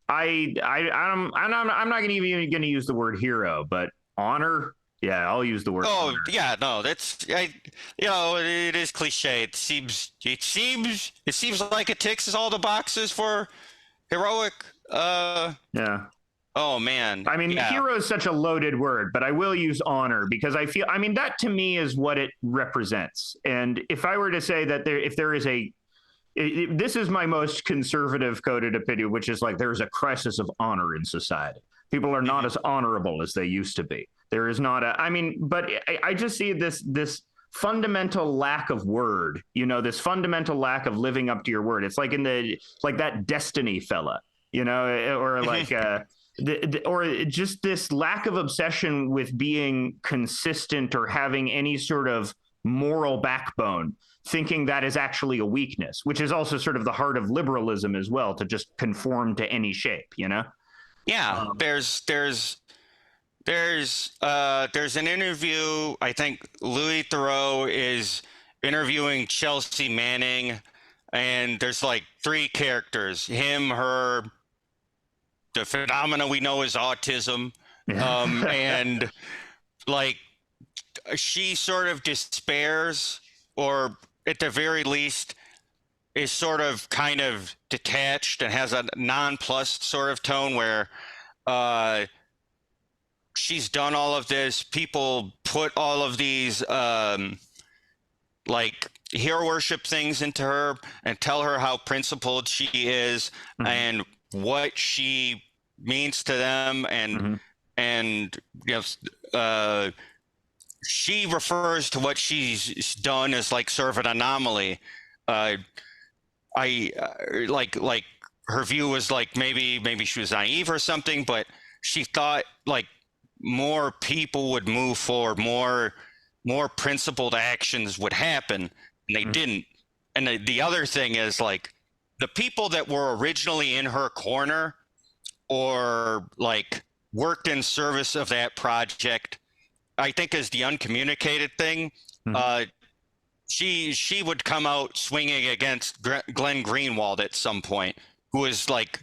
not going to use the word hero, but honor. Yeah, I'll use the word. Oh, honor. Yeah, no, it is cliche. It seems like it ticks all the boxes for heroic. Yeah. Oh man. I mean, hero is such a loaded word, but I will use honor because that to me is what it represents. And if I were to say that this is my most conservative coded opinion, which is like there's a crisis of honor in society. People are not as honorable as they used to be. There is not but I just see this fundamental lack of word, this fundamental lack of living up to your word. It's like like that Destiny fella, or like, or just this lack of obsession with being consistent or having any sort of moral backbone, thinking that is actually a weakness, which is also sort of the heart of liberalism as well, to just conform to any shape, Yeah, there's an interview. I think Louis Theroux is interviewing Chelsea Manning, and there's like three characters: him, her, the phenomena we know as autism, and like she sort of despairs, or at the very least is sort of kind of detached and has a nonplussed sort of tone where she's done all of this. People put all of these like hero worship things into her and tell her how principled she is and what she means to them, and you know, she refers to what she's done as like sort of an anomaly. Like her view was like maybe she was naive or something, but she thought like more people would move forward, more principled actions would happen, and they didn't. And the other thing is like the people that were originally in her corner or like worked in service of that project, I think is the uncommunicated thing. She would come out swinging against Glenn Greenwald at some point, who is like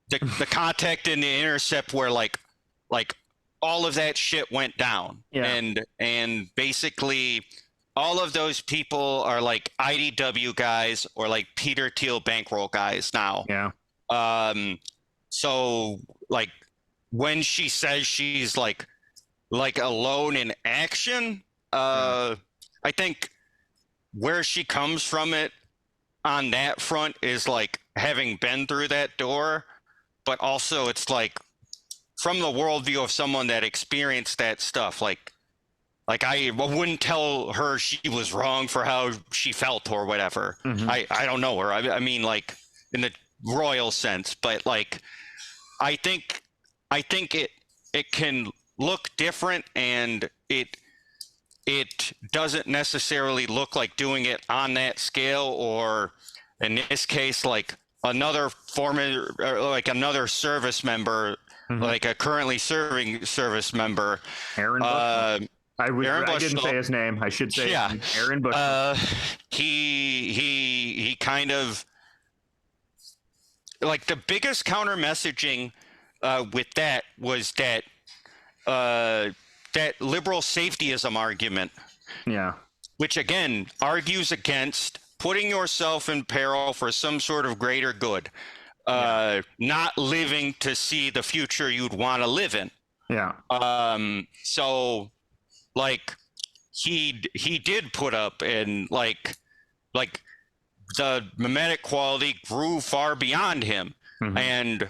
the contact in the intercept where like all of that shit went down. And basically all of those people are like IDW guys or like Peter Thiel bankroll guys now. So like when she says she's like alone in action, I think where she comes from it on that front is like having been through that door, but also it's like from the worldview of someone that experienced that stuff. Like I wouldn't tell her she was wrong for how she felt or whatever. I don't know her. I mean, like in the royal sense, but like I think it can look different, and it doesn't necessarily look like doing it on that scale, or in this case like another former or like another service member, like a currently serving service member, Aaron Bushman. I didn't say his name. I should say Aaron Bushman. He kind of like the biggest counter messaging with that was that that liberal safetyism argument, which again argues against putting yourself in peril for some sort of greater good, not living to see the future you'd want to live in. So like he did put up, and like the mimetic quality grew far beyond him, and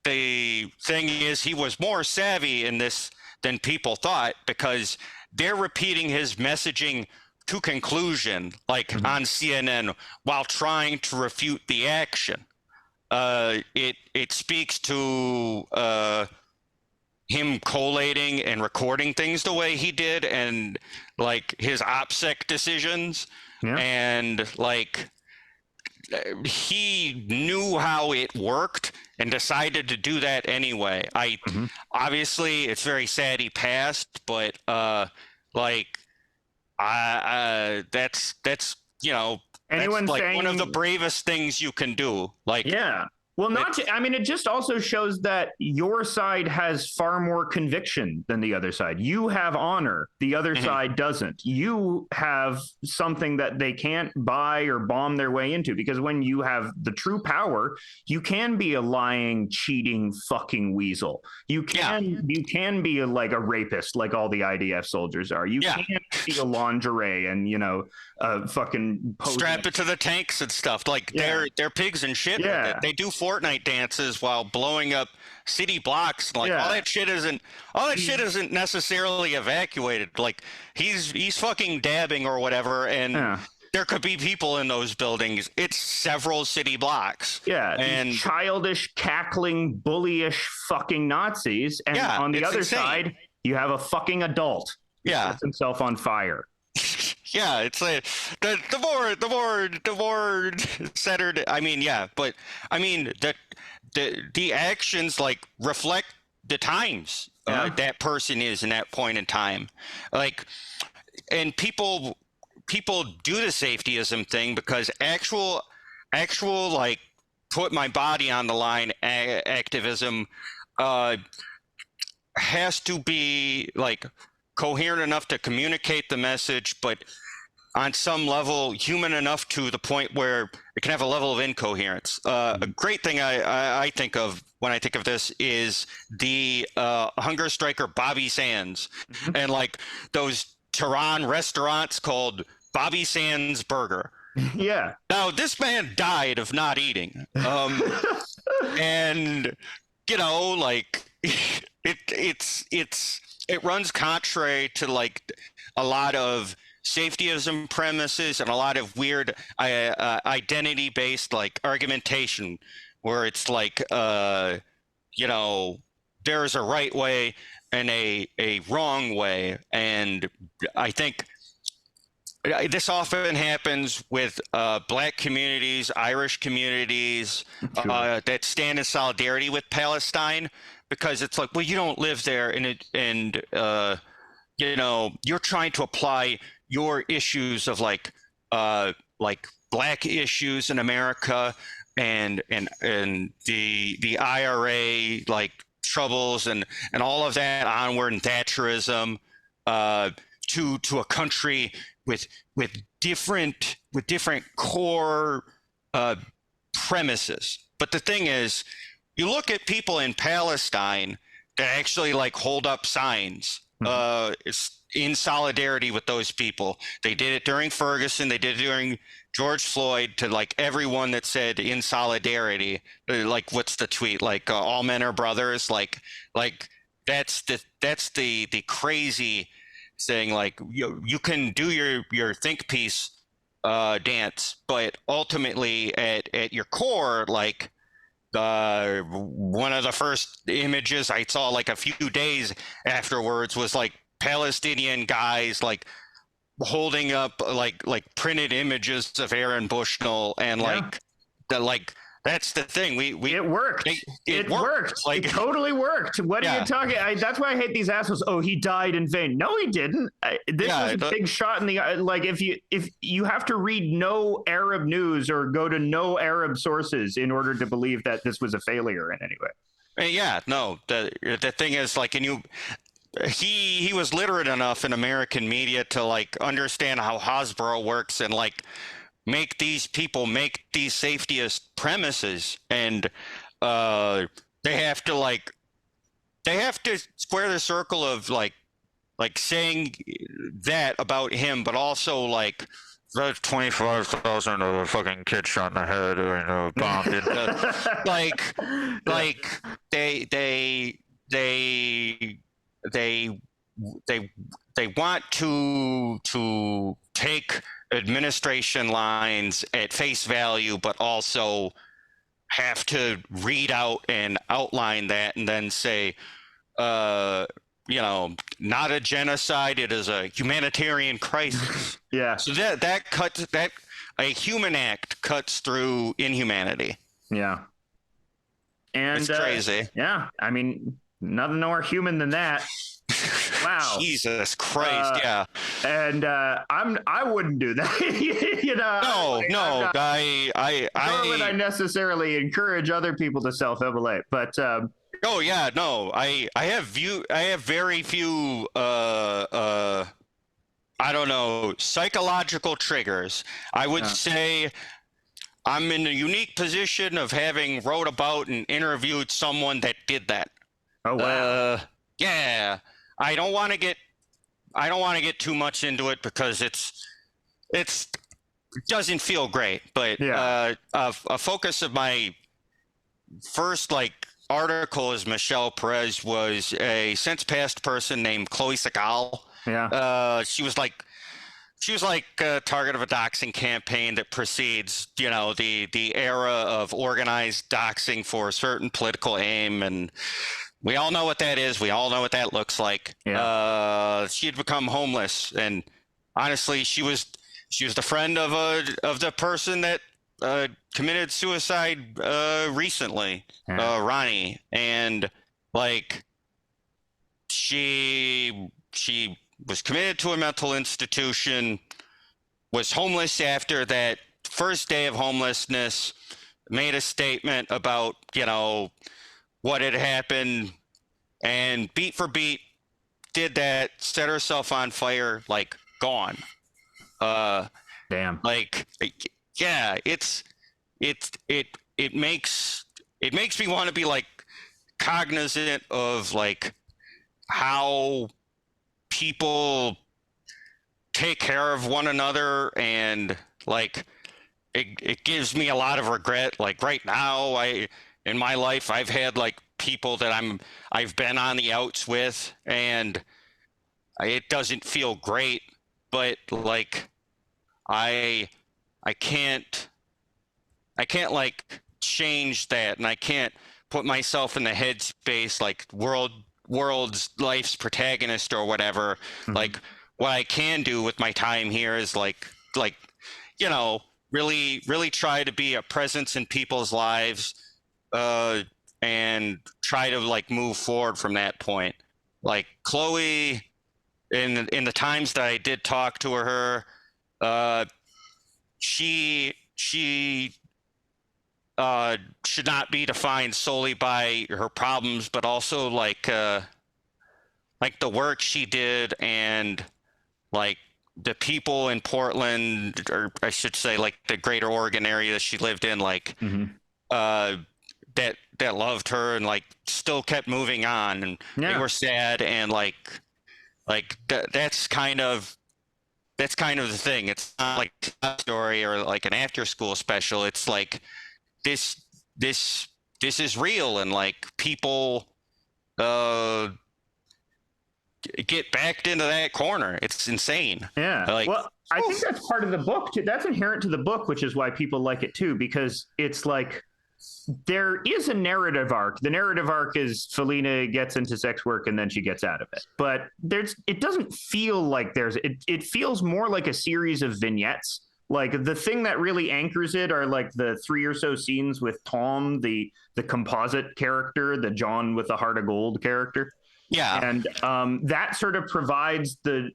the thing is he was more savvy in this than people thought, because they're repeating his messaging to conclusion, like on CNN, while trying to refute the action. It speaks to him collating and recording things the way he did, and like his OPSEC decisions, and like he knew how it worked and decided to do that anyway. Obviously it's very sad he passed, but like that's you know, anyone that's like saying, one of the bravest things you can do. Like well, I mean, it just also shows that your side has far more conviction than the other side. You have honor. The other side doesn't. You have something that they can't buy or bomb their way into, because when you have the true power, you can be a lying, cheating, fucking weasel. You can be like a rapist, like all the IDF soldiers are. You can't be a lingerie and, you know, fucking strap it to the tanks and stuff. Like they're pigs and shit. They do Fortnite dances while blowing up city blocks. Like all that shit isn't necessarily evacuated. Like he's fucking dabbing or whatever, and there could be people in those buildings. It's several city blocks. And childish, cackling, bullyish fucking Nazis. And on the other side, you have a fucking adult who sets himself on fire. It's like the more centered. I mean, but I mean the actions like reflect the times that person is in that point in time. Like, and people do the safetyism thing because actual like put my body on the line activism has to be like coherent enough to communicate the message, but on some level human enough to the point where it can have a level of incoherence. A great thing I think of when I think of this is the hunger striker Bobby Sands, and like those Tehran restaurants called Bobby Sands Burger. Yeah. Now this man died of not eating, and you know, like it runs contrary to like a lot of safetyism premises and a lot of weird identity-based like argumentation, where it's like you know, there's a right way and a wrong way, and I think this often happens with Black communities, Irish communities that stand in solidarity with Palestine, because it's like, well, you don't live there, and you know, you're trying to apply your issues of like Black issues in America and the IRA like troubles and all of that onward, and Thatcherism to a country with different core premises. But the thing is, you look at people in Palestine that actually like hold up signs it's in solidarity with those people. They did it during Ferguson, they did it during George Floyd, to like everyone that said in solidarity, like what's the tweet, like all men are brothers, like that's the crazy saying, like you can do your think piece dance, but ultimately at your core, like one of the first images I saw like a few days afterwards was like Palestinian guys like holding up like printed images of Aaron Bushnell, and like that's the thing. It worked. It worked. Like, it totally worked. What are you talking? That's why I hate these assholes. Oh, he died in vain. No, he didn't. This was a big shot in the eye. Like if you have to read no Arab news or go to no Arab sources in order to believe that this was a failure in any way. Yeah, no. The thing is, like, and he was literate enough in American media to like understand how Hasbro works and like make these people make these safetyist premises, and they have to square the circle of like saying that about him, but also like that's 25,000 of a fucking kid shot in the head, or you know, bombed into like they want to take administration lines at face value, but also have to read out and outline that and then say, you know, not a genocide, it is a humanitarian crisis. Yeah. So that cuts, that a human act cuts through inhumanity. Yeah. And it's crazy. Yeah. I mean, nothing more human than that. Wow. Jesus Christ. Yeah. And I wouldn't do that. You know. No. Nor would I necessarily encourage other people to self-immolate, but oh yeah, no. I have very few I don't know, psychological triggers. I would say I'm in a unique position of having wrote about and interviewed someone that did that. Oh wow. Yeah. I don't want to get too much into it because it doesn't feel great. But a focus of my first like article is Michelle Perez was a since passed person named Chloe Segal. Yeah. She was like a target of a doxing campaign that precedes, you know, the era of organized doxing for a certain political aim, and we all know what that is. We all know what that looks like. Yeah. She had become homeless, and honestly, she was the friend of the person that committed suicide recently, Ronnie, and like she was committed to a mental institution, was homeless after that first day of homelessness, made a statement about, you know, what had happened, and beat for beat did that, set herself on fire, like gone. Damn. Like, yeah, it makes me want to be like cognizant of like how people take care of one another, and like it gives me a lot of regret. Like right now, in my life I've had like people that I've been on the outs with, and it doesn't feel great, but like I can't like change that, and I can't put myself in the headspace like world's life's protagonist or whatever. Mm-hmm. Like what I can do with my time here is like you know, really try to be a presence in people's lives, and try to like move forward from that point. Like Chloe, in the times that I did talk to her, she should not be defined solely by her problems, but also like the work she did, and like the people in Portland, or I should say like the greater Oregon area that she lived in, like that loved her and like still kept moving on, and they were sad, and like that's kind of the thing. It's not like a story or like an after school special. It's like this is real, and like people get backed into that corner. It's insane. Yeah. Like, well, I think that's part of the book too. That's inherent to the book, which is why people like it too, because it's like there is a narrative arc. The narrative arc is Felina gets into sex work and then she gets out of it. But it doesn't feel like it feels more like a series of vignettes. Like the thing that really anchors it are like the 3 or so scenes with Tom, the composite character, the John with the heart of gold character. Yeah. And that sort of provides the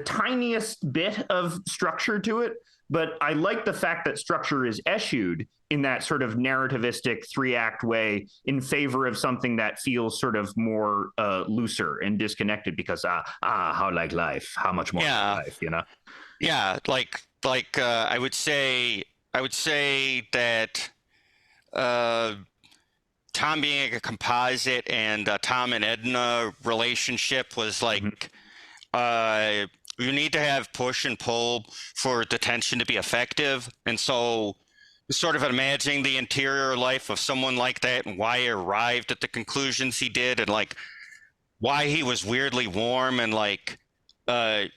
tiniest bit of structure to it. But I like the fact that structure is eschewed in that sort of narrativistic 3-act way in favor of something that feels sort of more looser and disconnected, because how like life, how much more like life, you know? Yeah, like I would say that Tom being a composite and Tom and Edna relationship was like you need to have push and pull for the tension to be effective. And so sort of imagining the interior life of someone like that and why he arrived at the conclusions he did, and like why he was weirdly warm and like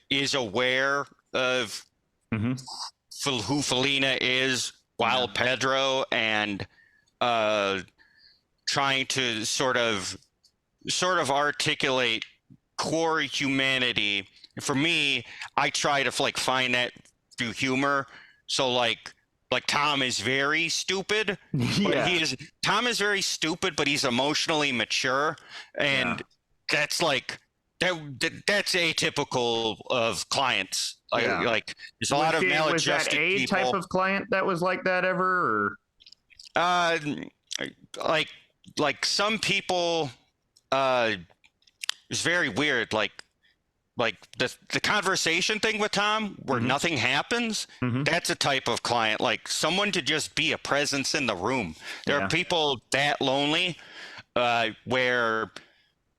is aware of who Felina is while Pedro, and trying to sort of articulate core humanity. For me, I try to like find that through humor. So like Tom is very stupid, but Tom is very stupid, but he's emotionally mature, and that's like that's atypical of clients. Like there's a lot of maladjusted people. Was that a type of client that was like that ever, or? Like some people, it's very weird. Like the conversation thing with Tom, where nothing happens. That's a type of client. Like someone to just be a presence in the room. There are people that lonely, where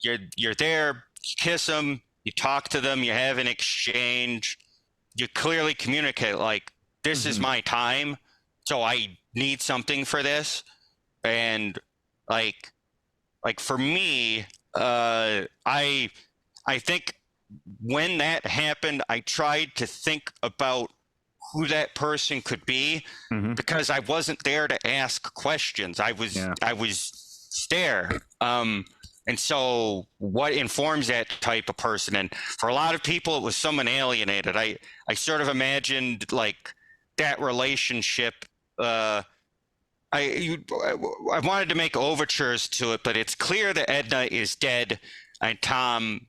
you're there, you kiss them, you talk to them, you have an exchange, you clearly communicate like, this is my time, so I need something for this. And like for me, I think when that happened, I tried to think about who that person could be, because I wasn't there to ask questions. I was there. And so what informs that type of person? And for a lot of people, it was someone alienated. I sort of imagined like that relationship. I wanted to make overtures to it, but it's clear that Edna is dead, and Tom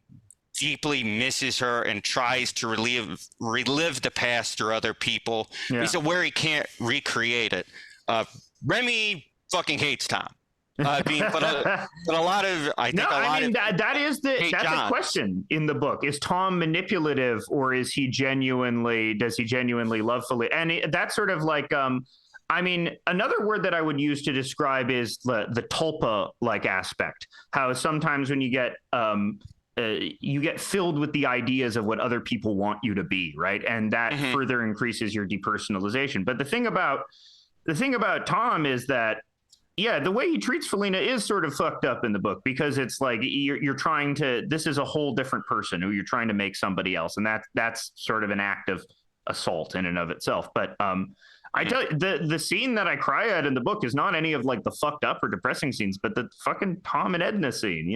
deeply misses her and tries to relive the past through other people. He's aware he can't recreate it. Remy fucking hates Tom. But a lot of that's Johns. a question in the book. Is Tom manipulative, or does he genuinely love Feline? And that's sort of like another word that I would use to describe is the tulpa like aspect. How sometimes when you get filled with the ideas of what other people want you to be, right? And that further increases your depersonalization. But the thing about Tom is that, yeah, the way he treats Felina is sort of fucked up in the book, because it's like you're trying to, this is a whole different person who you're trying to make somebody else. And that's sort of an act of assault in and of itself. But I tell you, the scene that I cry at in the book is not any of like the fucked up or depressing scenes, but the fucking Tom and Edna scene,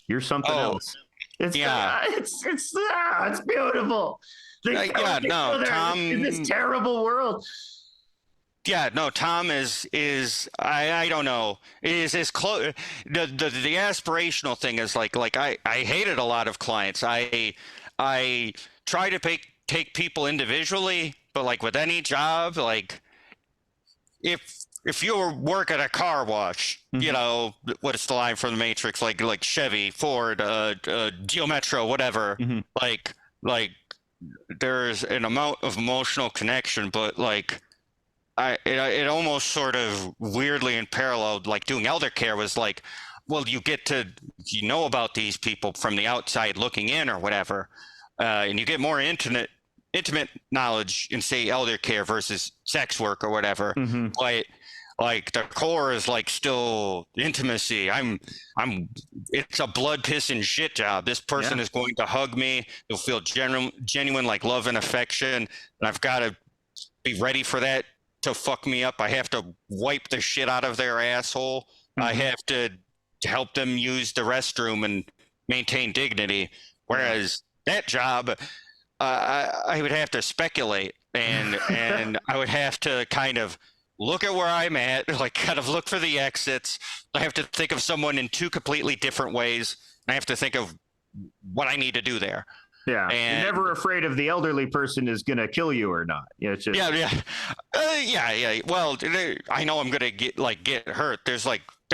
you're something else. It's it's beautiful. Tom in this terrible world. Yeah, no, Tom is I don't know, is as close. The aspirational thing is like I hated a lot of clients. I try to take people individually, but like with any job, like if you work at a car wash, what is the line from the Matrix? Like Chevy, Ford, Geo Metro, whatever. Like there's an amount of emotional connection, but like it almost sort of weirdly in parallel, like doing elder care was like, well, you get to about these people from the outside looking in or whatever, and you get more intimate knowledge in, say, elder care versus sex work or whatever. But like the core is like still intimacy. It's a blood, piss, and shit job. This person is going to hug me. You'll feel genuine like love and affection, and I've got to be ready for that to fuck me up. I have to wipe the shit out of their asshole. I have to help them use the restroom and maintain dignity. Whereas that job, I would have to speculate, and I would have to kind of look at where I'm at, like kind of look for the exits. I have to think of someone in two completely different ways. I have to think of what I need to do there. Yeah, and you're never afraid if the elderly person is going to kill you or not. It's just... Yeah. Well, I know I'm going to get hurt. There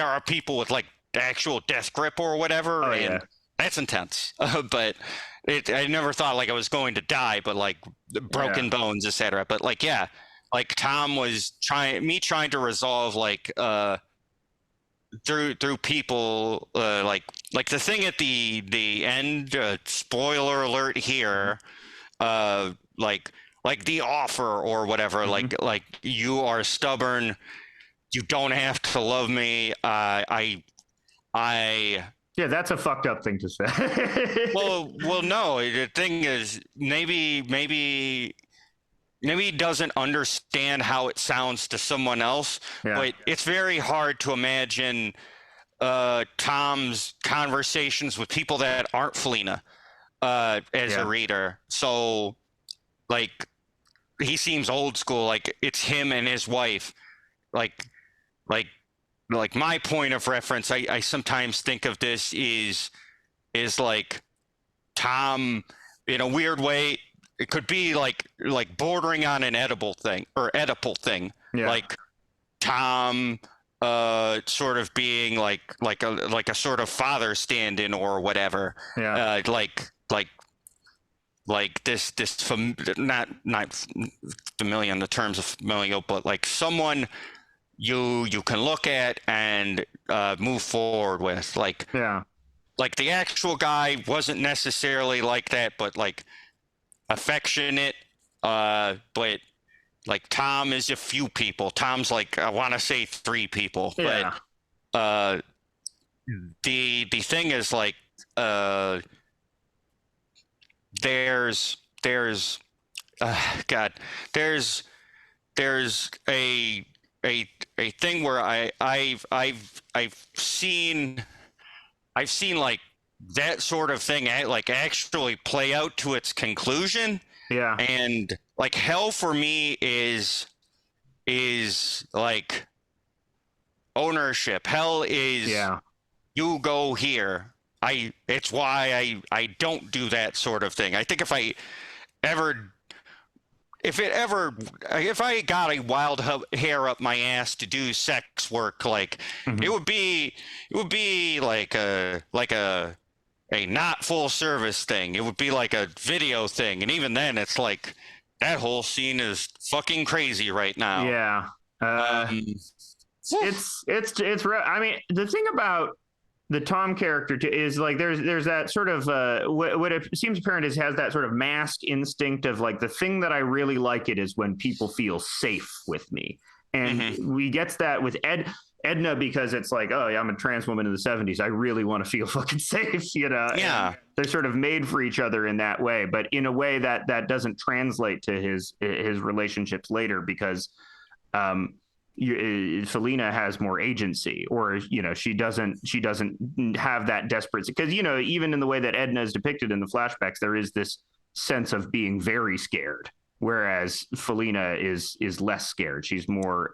are people with like the actual death grip or whatever, that's intense. But I never thought like I was going to die, but like broken bones, etc. But like like Tom was trying to resolve like through people, like the thing at the end, spoiler alert here, like the offer or whatever, like you are stubborn, you don't have to love me, yeah, that's a fucked up thing to say. well no, the thing is maybe he doesn't understand how it sounds to someone else, but it's very hard to imagine Tom's conversations with people that aren't Felina as a reader. So, like, he seems old school. Like, it's him and his wife. Like my point of reference, I sometimes think of this is like Tom, in a weird way. It could be like bordering on an Oedipal thing, like Tom sort of being like a sort of father stand-in or whatever. Like this not familiar in the terms of familial, but like someone you can look at and move forward with. Like the actual guy wasn't necessarily like that, but like affectionate, but like Tom is a few people. Tom's like, I want to say 3 people, but the thing is like there's a thing where I've seen like that sort of thing like actually play out to its conclusion. And like hell for me is like ownership. Hell is you go here. It's why I don't do that sort of thing. I think if I ever if I got a wild hair up my ass to do sex work, like it would be like a not full service thing. It would be like a video thing, and even then, it's like that whole scene is fucking crazy right now. Yeah. I mean, the thing about the Tom character is like there's that sort of what it seems apparent is has that sort of masked instinct of like the thing that I really like it is when people feel safe with me, and we gets that with Edna because it's like, oh yeah, I'm a trans woman in the 70s, I really want to feel fucking safe, you know. Yeah, and they're sort of made for each other in that way, but in a way that doesn't translate to his relationships later because Felina has more agency, or you know, she doesn't have that desperate, because you know, even in the way that Edna is depicted in the flashbacks, there is this sense of being very scared, whereas Felina is less scared. She's more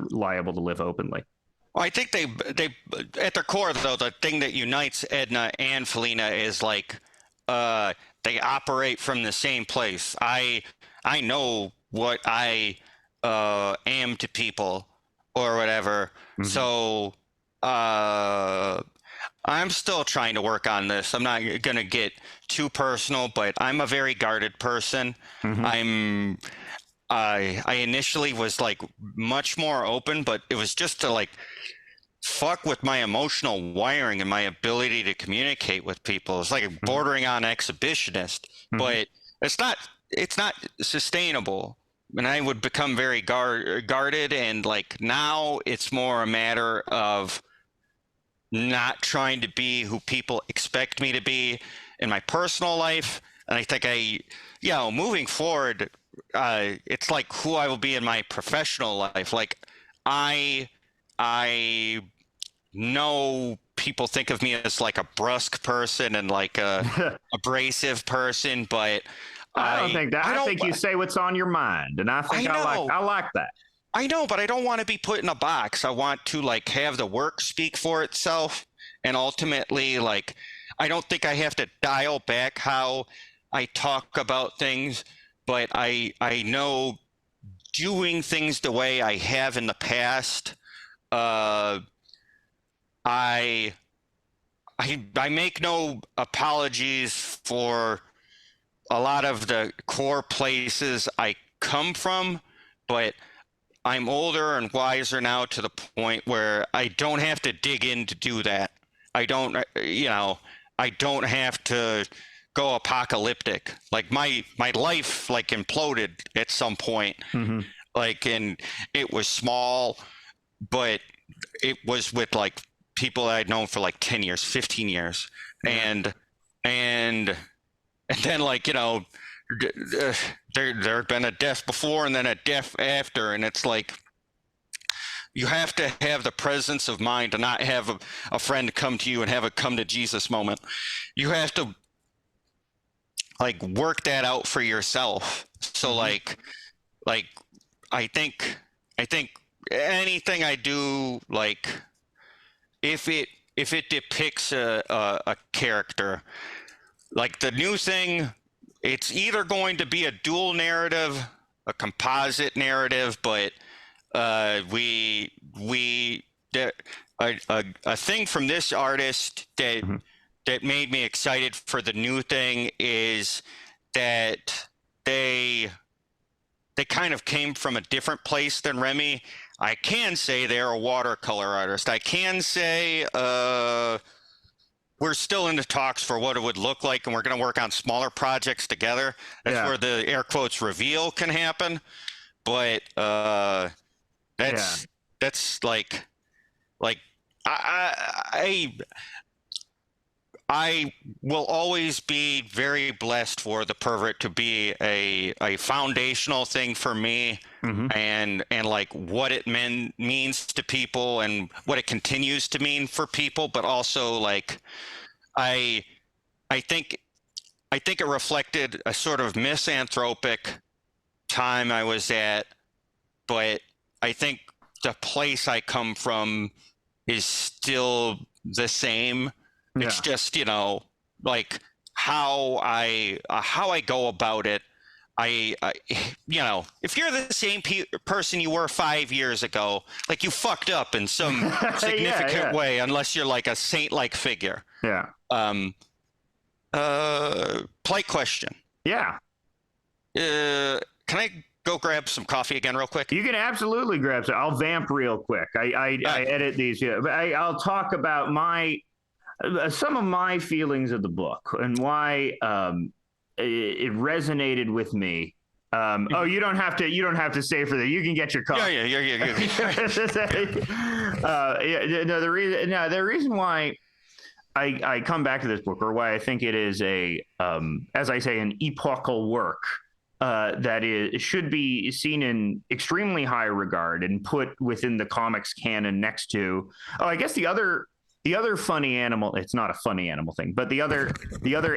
liable to live openly. Well, I think they at their core though, the thing that unites Edna and Felina is like they operate from the same place. I know what I am to people or whatever. So I'm still trying to work on this. I'm not gonna get too personal, but I'm a very guarded person. I initially was like much more open, but it was just to like fuck with my emotional wiring and my ability to communicate with people. It's like bordering on exhibitionist, but it's not sustainable. And I would become very guarded, and like now it's more a matter of not trying to be who people expect me to be in my personal life. And I think moving forward, it's like who I will be in my professional life. Like I know people think of me as like a brusque person and like a abrasive person, but I don't think that. I think you say what's on your mind, and I think I like that. I know, but I don't want to be put in a box. I want to like have the work speak for itself, and ultimately, like, I don't think I have to dial back how I talk about things, but I know doing things the way I have in the past, I make no apologies for a lot of the core places I come from, but I'm older and wiser now to the point where I don't have to dig in to do that. I don't have to go apocalyptic. Like my life like imploded at some point. Like, and it was small, but it was with like people I'd known for like 10 years, 15 years. And then, like, you know, there had been a death before and then a death after. And it's like, you have to have the presence of mind to not have a friend come to you and have a come to Jesus moment. You have to, like, work that out for yourself. So, like, I think anything I do, like, if it depicts a character, like the new thing, it's either going to be a dual narrative, a composite narrative, but a thing from this artist that made me excited for the new thing is that they kind of came from a different place than Remy. I can say they're a watercolor artist. I can say we're still in the talks for what it would look like, and we're going to work on smaller projects together. That's where the air quotes reveal can happen. But that's like I will always be very blessed for the Pervert to be a foundational thing for me, and like what it means to people and what it continues to mean for people, but also like I think it reflected a sort of misanthropic time I was at, but I think the place I come from is still the same. It's just, you know, like how I go about it. I if you're the same person you were 5 years ago, like you fucked up in some significant way, unless you're like a saint-like figure. Yeah. Polite question. Yeah. Can I go grab some coffee again real quick? You can absolutely grab some. I'll vamp real quick. I edit these. Yeah, but I'll talk about some of my feelings of the book and why it resonaed with me. Oh, you don't have to stay for that. You can get your coffee. Yeah. The reason why I come back to this book, or why I think it is as I say, an epochal work that should be seen in extremely high regard and put within the comics canon next to. Oh, I guess the other funny animal. It's not a funny animal thing, but the other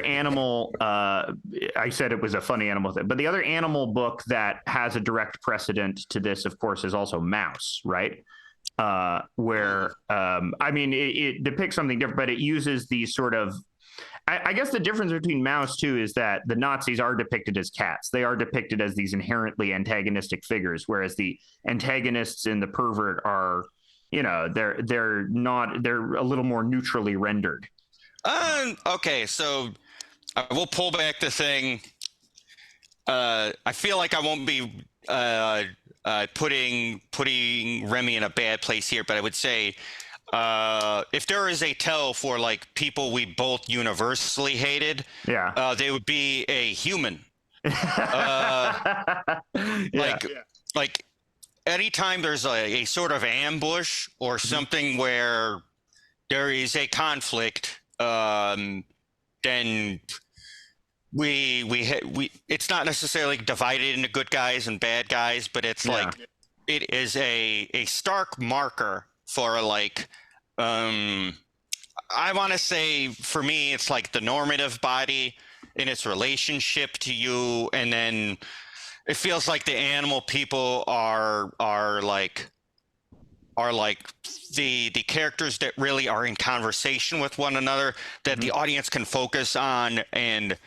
animal. I said it was a funny animal thing, but the other animal book that has a direct precedent to this, of course, is also Mouse, right? Where it depicts something different, but it uses these sort of. I guess the difference between Mouse too is that the Nazis are depicted as cats. They are depicted as these inherently antagonistic figures, whereas the antagonists in the Pervert are. They're not. They're a little more neutrally rendered. Okay, so I will pull back the thing. I feel like I won't be putting Remy in a bad place here, but I would say if there is a tell for like people we both universally hated, they would be a human. Like. Anytime there's a sort of ambush or something where there is a conflict, then we it's not necessarily divided into good guys and bad guys, but it's like it is a stark marker for like I want to say for me it's like the normative body in its relationship to you, and then it feels like the animal people are like the characters that really are in conversation with one another, that the audience can focus on and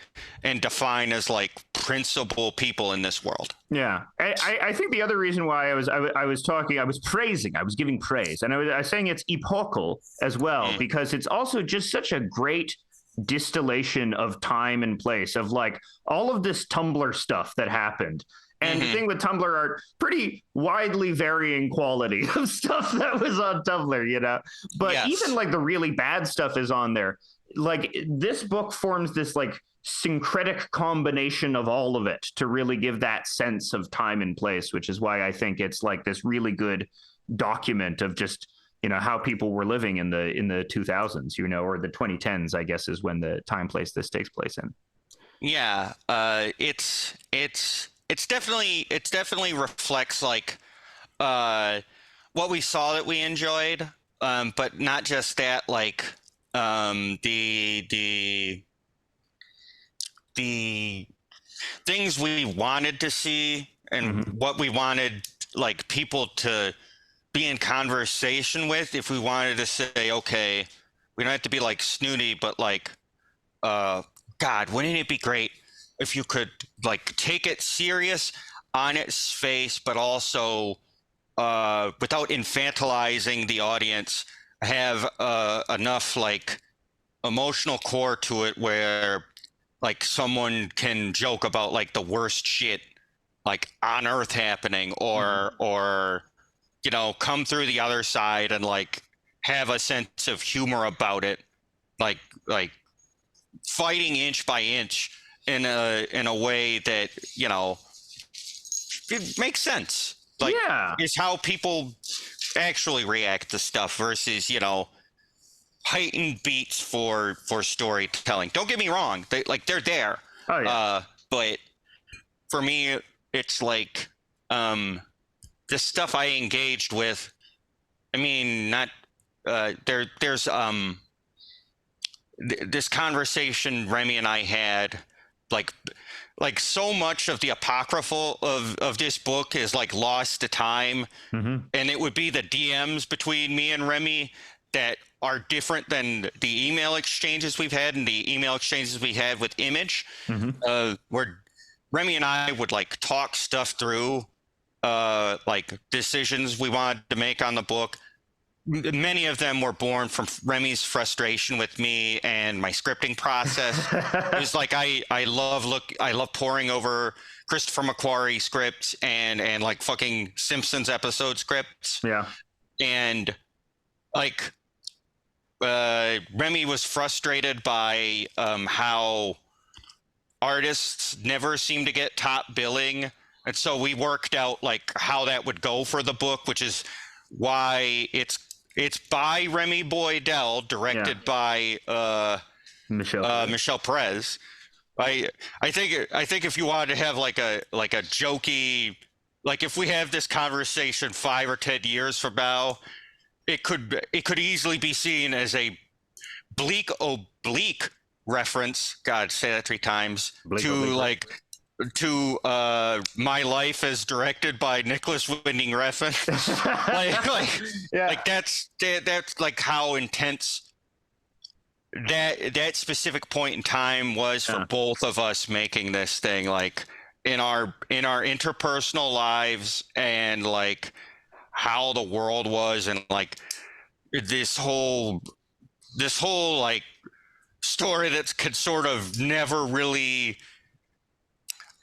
define as like principal people in this world. Yeah, I think the other reason why I was giving praise, and I was saying it's epochal as well, because it's also just such a great distillation of time and place of like all of this Tumblr stuff that happened. And the thing with Tumblr are pretty widely varying quality of stuff that was on Tumblr, but even like the really bad stuff is on there. Like this book forms this like syncretic combination of all of it to really give that sense of time and place, which is why I think it's like this really good document of just how people were living in the 2000s, or the 2010s, I guess, is when the time place this takes place in. Yeah, it's definitely reflects like what we saw that we enjoyed, but not just that, like the things we wanted to see and what we wanted like people to be in conversation with. If we wanted to say, okay, we don't have to be like snooty, but like God, wouldn't it be great if you could like take it serious on its face, but also without infantilizing the audience, have enough like emotional core to it where like someone can joke about like the worst shit like on earth happening, or come through the other side and like have a sense of humor about it, like fighting inch by inch in a way that it makes sense. Like, is how people actually react to stuff versus heightened beats for storytelling. Don't get me wrong, they're there. Oh, yeah. But for me, it's like the stuff I engaged with. I mean, not there's this conversation Remy and I had, like so much of the apocryphal of this book is like lost to time, and it would be the DMs between me and Remy that are different than the email exchanges we've had and the email exchanges we had with Image, where Remy and I would like talk stuff through, like decisions we wanted to make on the book. Many of them were born from Remy's frustration with me and my scripting process. It was like I love poring over Christopher McQuarrie scripts and like fucking Simpsons episode scripts. Yeah. And like Remy was frustrated by how artists never seem to get top billing, and so we worked out like how that would go for the book, which is why it's by Remy Boydell, directed by Michelle Perez. I think if you wanted to have like a jokey, like if we have this conversation 5 or 10 years from now, it could easily be seen as a bleak oblique reference. God, say that 3 times. To My Life as directed by Nicholas Winding Refn. like that's like how intense that specific point in time was for both of us making this thing, like in our interpersonal lives, and like how the world was, and like this whole like story that could sort of never really.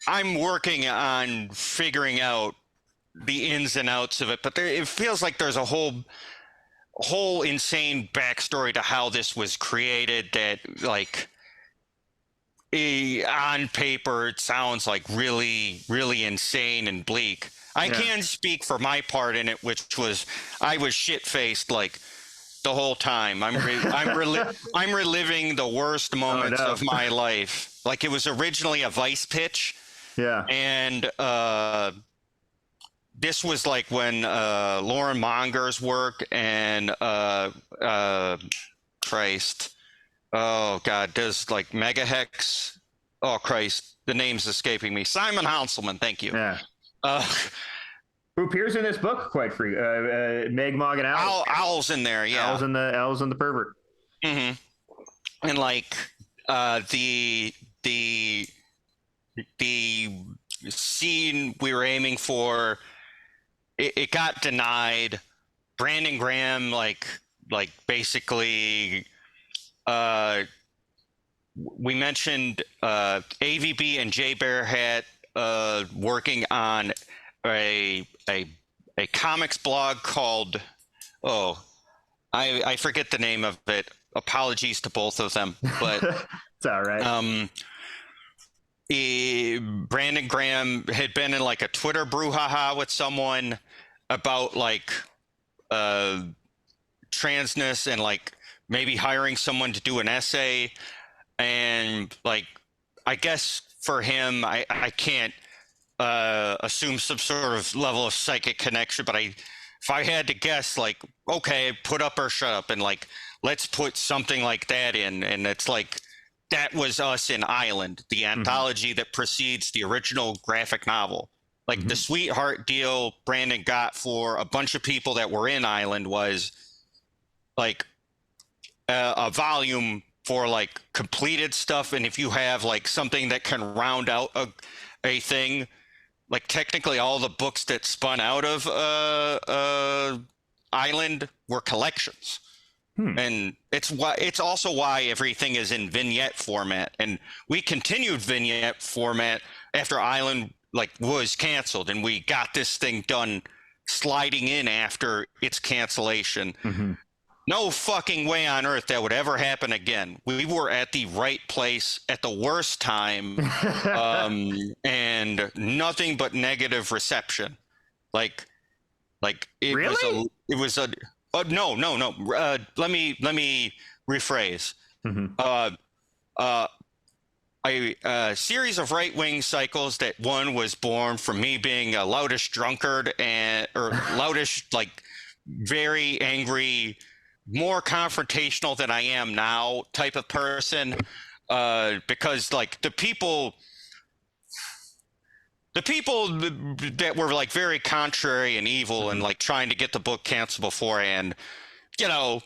I'm working on figuring out the ins and outs of it, but it feels like there's a whole insane backstory to how this was created that, like, on paper it sounds like really, really insane and bleak. I can speak for my part in it, which was I was shit-faced like the whole time. I'm reliving the worst moments of my life. Like, it was originally a Vice pitch. Yeah. And this was like when Lauren Monger's work and Christ. Oh God, does like Megahex. Oh Christ, the name's escaping me. Simon Hanselman, thank you. Yeah. Who appears in this book quite free. Meg, Mog, and Owl. Owl's in there, yeah. Owl's in the Pervert. Mm-hmm. And like the scene we were aiming for, it got denied. Brandon Graham like basically we mentioned AVB and Jay Bearhat working on a comics blog called I forget the name of it. Apologies to both of them, but it's all right. Brandon Graham had been in like a Twitter brouhaha with someone about like transness and like maybe hiring someone to do an essay, and like I guess for him I can't assume some sort of level of psychic connection, but if I had to guess, like, okay, put up or shut up, and like let's put something like that in, and it's like that was us in Island, the anthology that precedes the original graphic novel. Like the sweetheart deal Brandon got for a bunch of people that were in Island was like a volume for like completed stuff. And if you have like something that can round out a thing, like technically all the books that spun out of Island were collections. And it's also why everything is in vignette format, and we continued vignette format after Island like was canceled, and we got this thing done sliding in after its cancellation. No fucking way on earth that would ever happen again. We were at the right place at the worst time, and nothing but negative reception. Like it really? was a no. Let me rephrase. A series of right-wing cycles that one was born from me being a loutish drunkard or loutish, like very angry, more confrontational than I am now type of person, because like the people that were like very contrary and evil and like trying to get the book canceled beforehand, you know,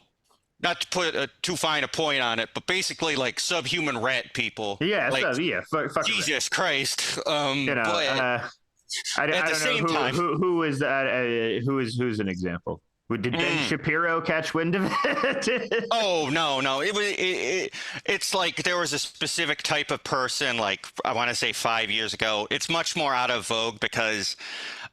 not to put too fine a point on it, but basically like subhuman rat people. Yeah, like, fuck Jesus Christ. but I don't know who is that. Who's an example? Did Ben Shapiro catch wind of it? Oh no! It's like there was a specific type of person, like I want to say 5 years ago. It's much more out of vogue because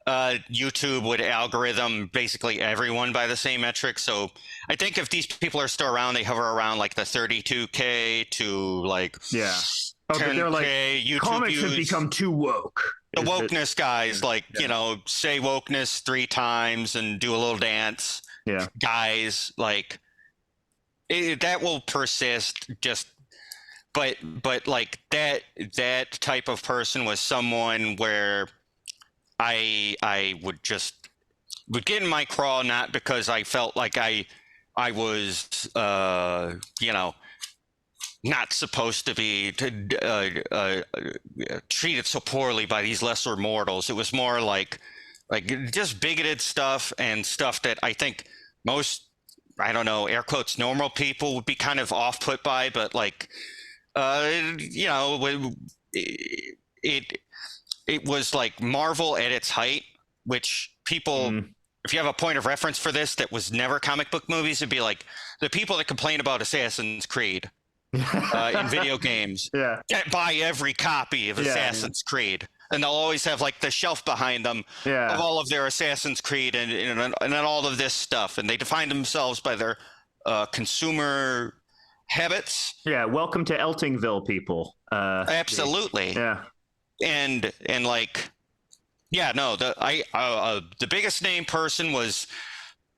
YouTube would algorithm basically everyone by the same metric. So I think if these people are still around, they hover around like the 32K to like 10K like, YouTube comics views. have become too woke. The wokeness guys, say wokeness 3 times and do a little dance. Yeah, guys, like that will persist. But like that type of person was someone where I would get in my craw, not because I felt like I was not supposed to be treated so poorly by these lesser mortals. It was more like just bigoted stuff and stuff that I think most, I don't know, air quotes, normal people would be kind of off put by, but like, it was like Marvel at its height, which people, if you have a point of reference for this that was never comic book movies, it'd be like the people that complain about Assassin's Creed in video games that buy every copy of Assassin's Creed. And they'll always have like the shelf behind them of all of their Assassin's Creed and all of this stuff. And they define themselves by their consumer habits. Yeah, welcome to Eltingville, people. Absolutely. Yeah. And like, the biggest name person was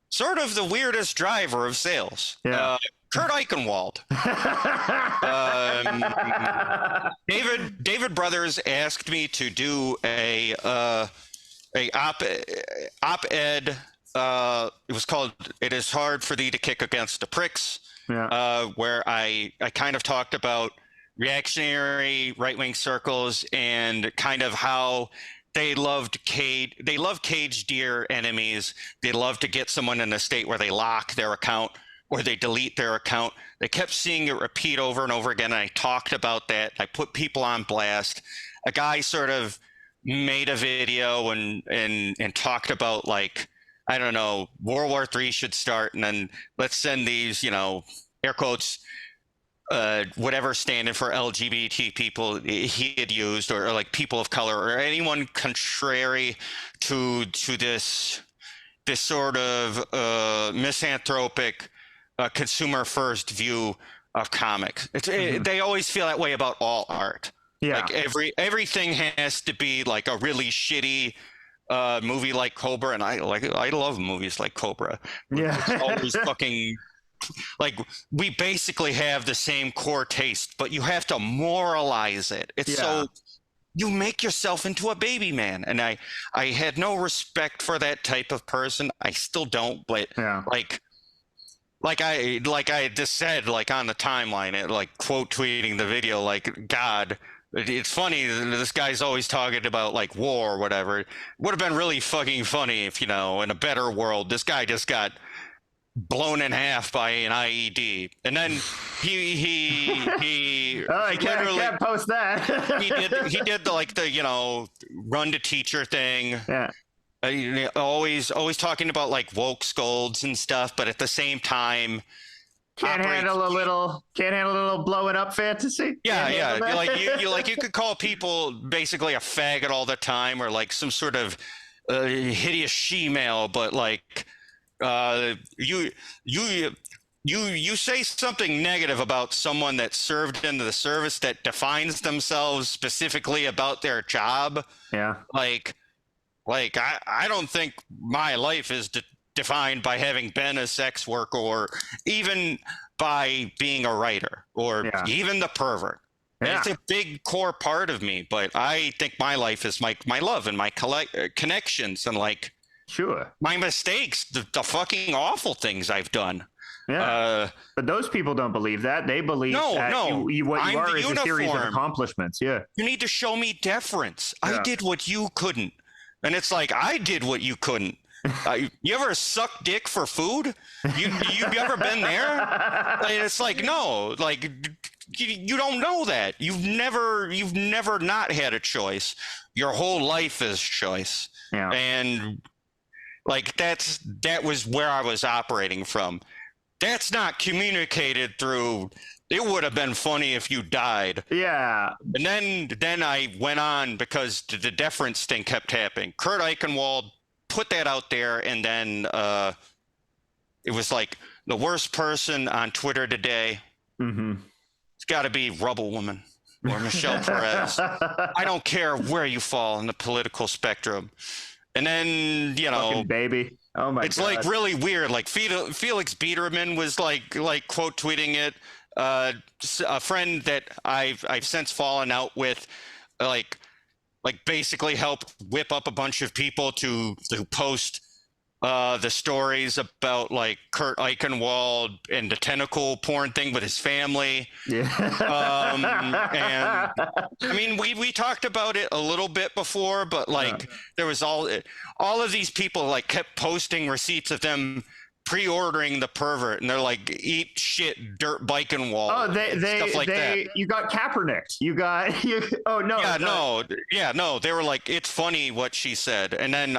sort of the weirdest driver of sales. Yeah. Kurt Eichenwald. David Brothers asked me to do a op-ed. It was called "It Is Hard for Thee to Kick Against the Pricks," where I kind of talked about reactionary right-wing circles and kind of how they love cage deer enemies. They love to get someone in a state where they lock their account or they delete their account. They kept seeing it repeat over and over again. And I talked about that. I put people on blast. A guy sort of made a video and talked about, like, I don't know, World War III should start. And then let's send these, air quotes, whatever standing for LGBT people he had used, or like people of color, or anyone contrary to this sort of misanthropic consumer first view of comics. They always feel that way about all art. Yeah. Like everything has to be like a really shitty movie like Cobra, and I love movies like Cobra. Yeah. It's always fucking like, we basically have the same core taste, but you have to moralize it. It's so you make yourself into a baby man, and I had no respect for that type of person. I still don't, but like I just said, like on the timeline, like quote tweeting the video, like, God, it's funny this guy's always talking about like war or whatever. It would have been really fucking funny if, in a better world, this guy just got blown in half by an IED, and then he I can't post that. he did the run to teacher thing. Yeah. Always talking about like woke scolds and stuff, but at the same time can't handle a little blowing up fantasy. Yeah. You could call people basically a faggot all the time, or like some sort of hideous she-male, but like you say something negative about someone that served into the service that defines themselves specifically about their job. Yeah. Like I don't think my life is defined by having been a sex worker, or even by being a writer, or even the pervert. Yeah. It's a big core part of me, but I think my life is my love and my connections, and like my mistakes, the fucking awful things I've done. Yeah, but those people don't believe that. They believe that what you are is a series of accomplishments. Yeah, you need to show me deference. I did what you couldn't. And it's like, I did what you couldn't. You ever suck dick for food? You've ever been there? Like, it's like, no, like you don't know that. You've never not had a choice. Your whole life is choice. Yeah. And like that was where I was operating from. That's not communicated through. It would have been funny if you died. Yeah. And then I went on because the deference thing kept happening. Kurt Eichenwald put that out there, and then it was like the worst person on Twitter today. Mm-hmm. It's got to be Rubble Woman or Michelle Perez. I don't care where you fall in the political spectrum. And then, you know, fucking baby. Oh my God. It's like really weird. Like Felix Biederman was like quote tweeting it. A friend that I've since fallen out with, like basically helped whip up a bunch of people to post the stories about like Kurt Eichenwald and the tentacle porn thing with his family. Yeah. And I mean, we talked about it a little bit before, but like there was all of these people like kept posting receipts of them pre-ordering the Pervert, and they're like, eat shit, dirt Eichenwald. Oh, stuff like that. You got Kaepernicked. Oh no. They were like, it's funny what she said, and then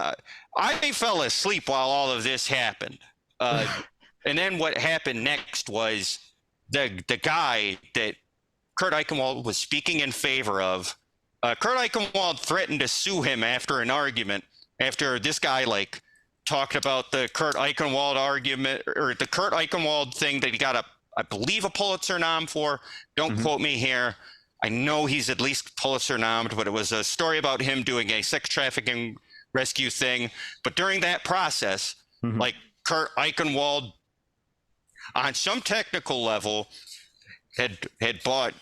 I fell asleep while all of this happened. And then what happened next was the guy that Kurt Eichenwald was speaking in favor of. Kurt Eichenwald threatened to sue him after an argument. After this guy like talked about the Kurt Eichenwald argument, or the Kurt Eichenwald thing that he got I believe a Pulitzer nom for. Don't quote me here. I know he's at least Pulitzer nommed, but it was a story about him doing a sex trafficking rescue thing. But during that process, like Kurt Eichenwald, on some technical level, had bought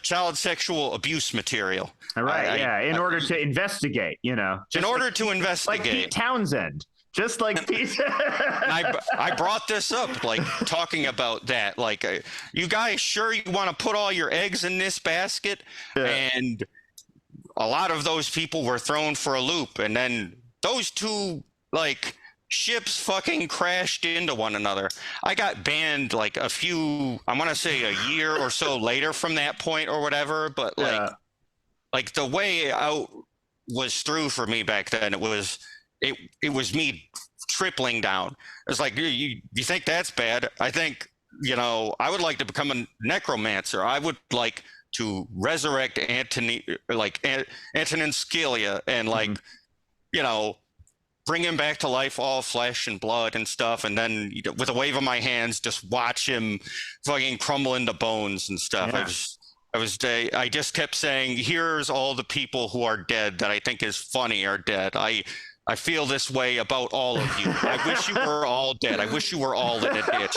child sexual abuse material. All right, in order to investigate, you know. In order to investigate. Like Pete Townsend. Just like Pete. I brought this up, like talking about that. Like, you guys sure you want to put all your eggs in this basket? Yeah. And a lot of those people were thrown for a loop. And then those two, like, ships fucking crashed into one another. I got banned like I want to say a year or so later from that point or whatever. But like the way out was through for me back then. It was me tripling down. It's like, you think that's bad? I think, you know, I would like to become a necromancer. I would like to resurrect Antonin Scalia and like, you know, bring him back to life, all flesh and blood and stuff. And then with a wave of my hands, just watch him fucking crumble into bones and stuff. Yeah. I just kept saying, here's all the people who are dead that I think is funny are dead. I feel this way about all of you. I wish you were all dead. I wish you were all in a ditch.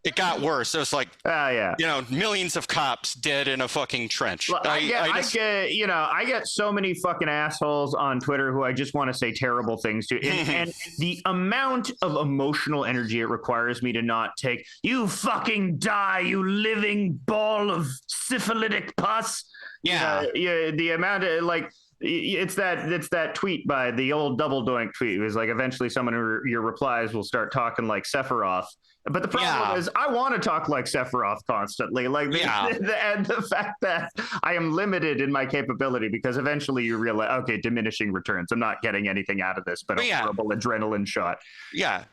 It got worse. It was like, you know, millions of cops dead in a fucking trench. Well, I get so many fucking assholes on Twitter who I just want to say terrible things to. And the amount of emotional energy it requires me to not take, you fucking die, you living ball of syphilitic pus. Yeah. The amount of like, it's that tweet by the old double doink tweet. It was like, eventually someone in your replies will start talking like Sephiroth. But the problem is I want to talk like Sephiroth constantly. Like and the fact that I am limited in my capability, because eventually you realize, okay, diminishing returns. I'm not getting anything out of this, but a horrible adrenaline shot. Yeah.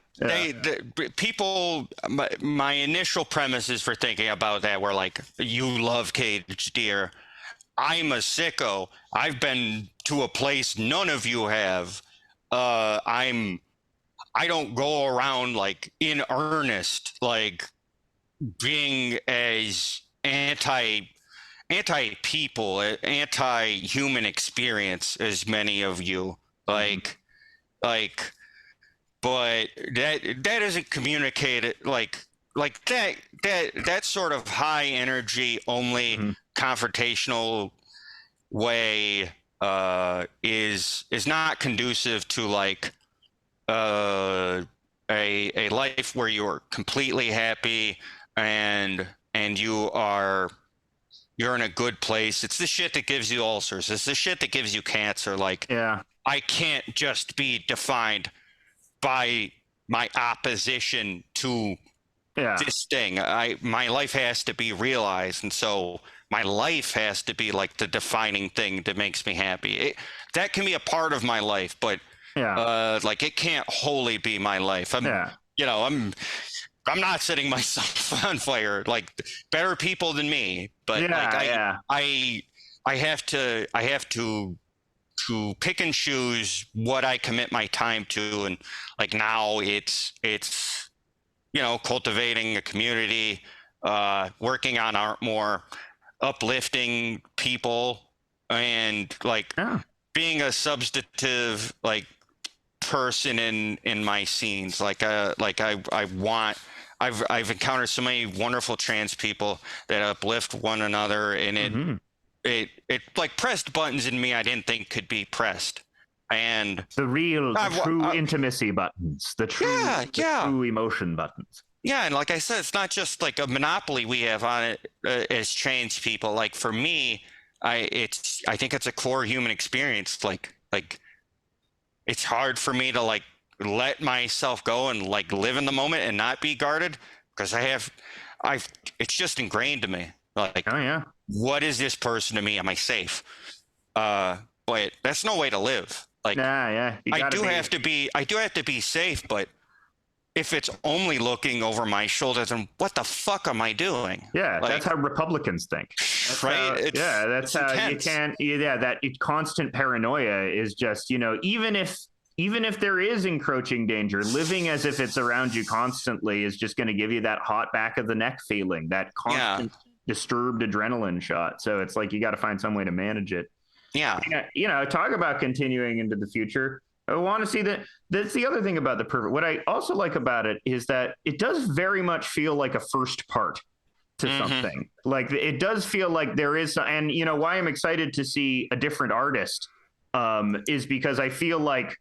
People, my initial premises for thinking about that were like, you love caged deer. I'm a sicko. I've been to a place none of you have. I don't go around like in earnest, like being as anti-people, anti-human experience as many of you. But that isn't communicated like that sort of high energy only confrontational way is not conducive to like a life where you're completely happy and you're in a good place. It's the shit that gives you ulcers. It's the shit that gives you cancer. Like, I can't just be defined by my opposition to this thing. My life has to be realized, and so my life has to be like the defining thing that makes me happy. That can be a part of my life, but like it can't wholly be my life. I'm not setting myself on fire. Like better people than me, but I have to pick and choose what I commit my time to, and like now it's cultivating a community, working on art more, uplifting people, and like being a substantive like person in my scenes. Like I've encountered so many wonderful trans people that uplift one another, and it like pressed buttons in me I didn't think could be pressed. And the true intimacy buttons, the true emotion buttons. Yeah, and like I said, it's not just like a monopoly we have on it as trans people. Like for me, I think it's a core human experience. Like it's hard for me to like let myself go and like live in the moment and not be guarded, because it's just ingrained to me. Like, what is this person to me? Am I safe? But that's no way to live. Like, I do have to be safe, but if it's only looking over my shoulder, then what the fuck am I doing? Yeah, like, that's how Republicans think. That's right? That's how intense. You can't. That constant paranoia is just, even if there is encroaching danger, living as if it's around you constantly is just going to give you that hot back of the neck feeling, that constant disturbed adrenaline shot. So it's like you got to find some way to manage it. Yeah. Talk about continuing into the future. I want to see that. That's the other thing about the Pervert. What I also like about it is that it does very much feel like a first part to something. Like it does feel like there is, and why I'm excited to see a different artist is because I feel like,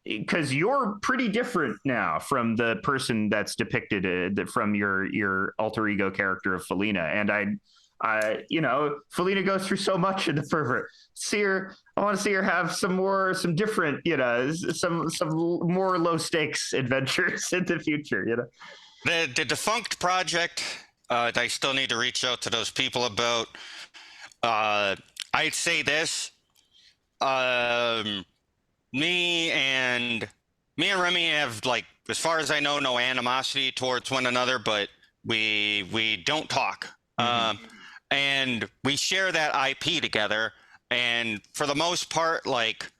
because you're pretty different now from the person that's depicted from your alter ego character of Felina, and Felina goes through so much in the Pervert. I want to see her have some different, some more low stakes adventures in the future. The defunct project, I still need to reach out to those people about. I'd say this. Me and Remy have, like, as far as I know, no animosity towards one another, but we don't talk. And we share that IP together, and for the most part, like,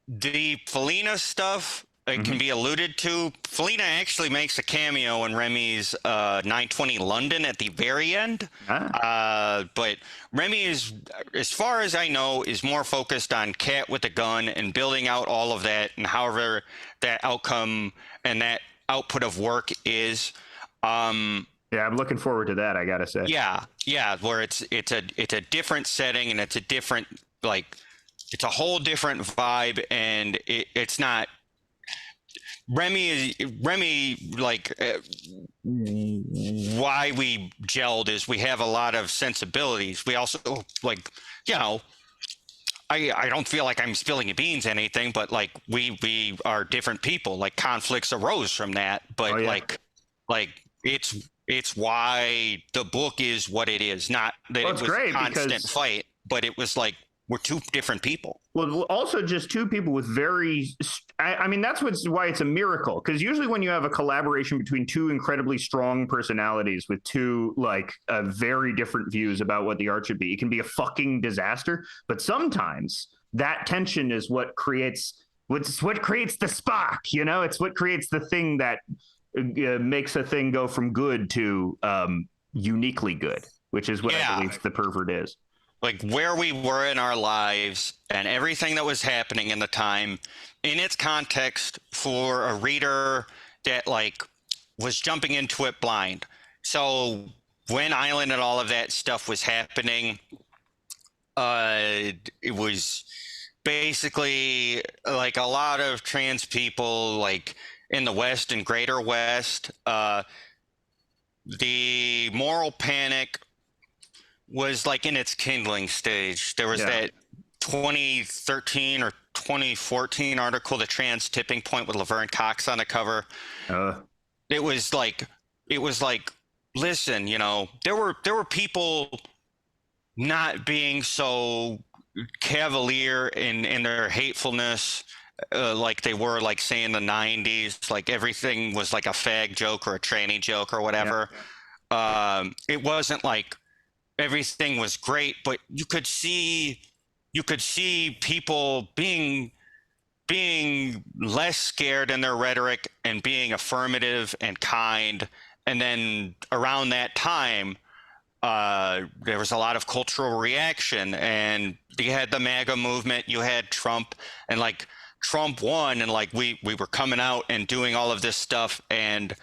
the Felina stuff can be alluded to. Felina actually makes a cameo in Remy's 920 London at the very end. But Remy is, as far as I know, is more focused on Cat with a Gun and building out all of that, and however that outcome and that output of work is. Yeah, I'm looking forward to that, I gotta say. Yeah, where it's a different setting, and it's a different, like, it's a whole different vibe, and it's not. Remy, like, why we gelled is we have a lot of sensibilities. We also, like, I don't feel like I'm spilling beans or anything, but like we are different people. Like, conflicts arose from that, but like it's why the book is what it is. Not that it was a constant fight, but it was like, we're two different people. Well, also just two people with very, I mean, that's why it's a miracle. Because usually when you have a collaboration between two incredibly strong personalities with two, like, very different views about what the art should be, it can be a fucking disaster. But sometimes that tension is what creates the spark, It's what creates the thing that makes a thing go from good to uniquely good, which is what I believe the Pervert is. Like, where we were in our lives and everything that was happening in the time, in its context for a reader that, like, was jumping into it blind. So when Island and all of that stuff was happening, it was basically like a lot of trans people, like, in the West and Greater West, the moral panic was, like, in its kindling stage. There was that 2013 or 2014 article, The Trans Tipping Point, with Laverne Cox on the cover. It was like, listen, you know, there were people not being so cavalier in their hatefulness, like they were, like, say, in the 90s, like everything was like a fag joke or a tranny joke or whatever. It wasn't like everything was great, but you could see people being less scared in their rhetoric and being affirmative and kind. And then around that time, there was a lot of cultural reaction, and you had the MAGA movement, you had Trump, and like Trump won, and like we were coming out and doing all of this stuff, and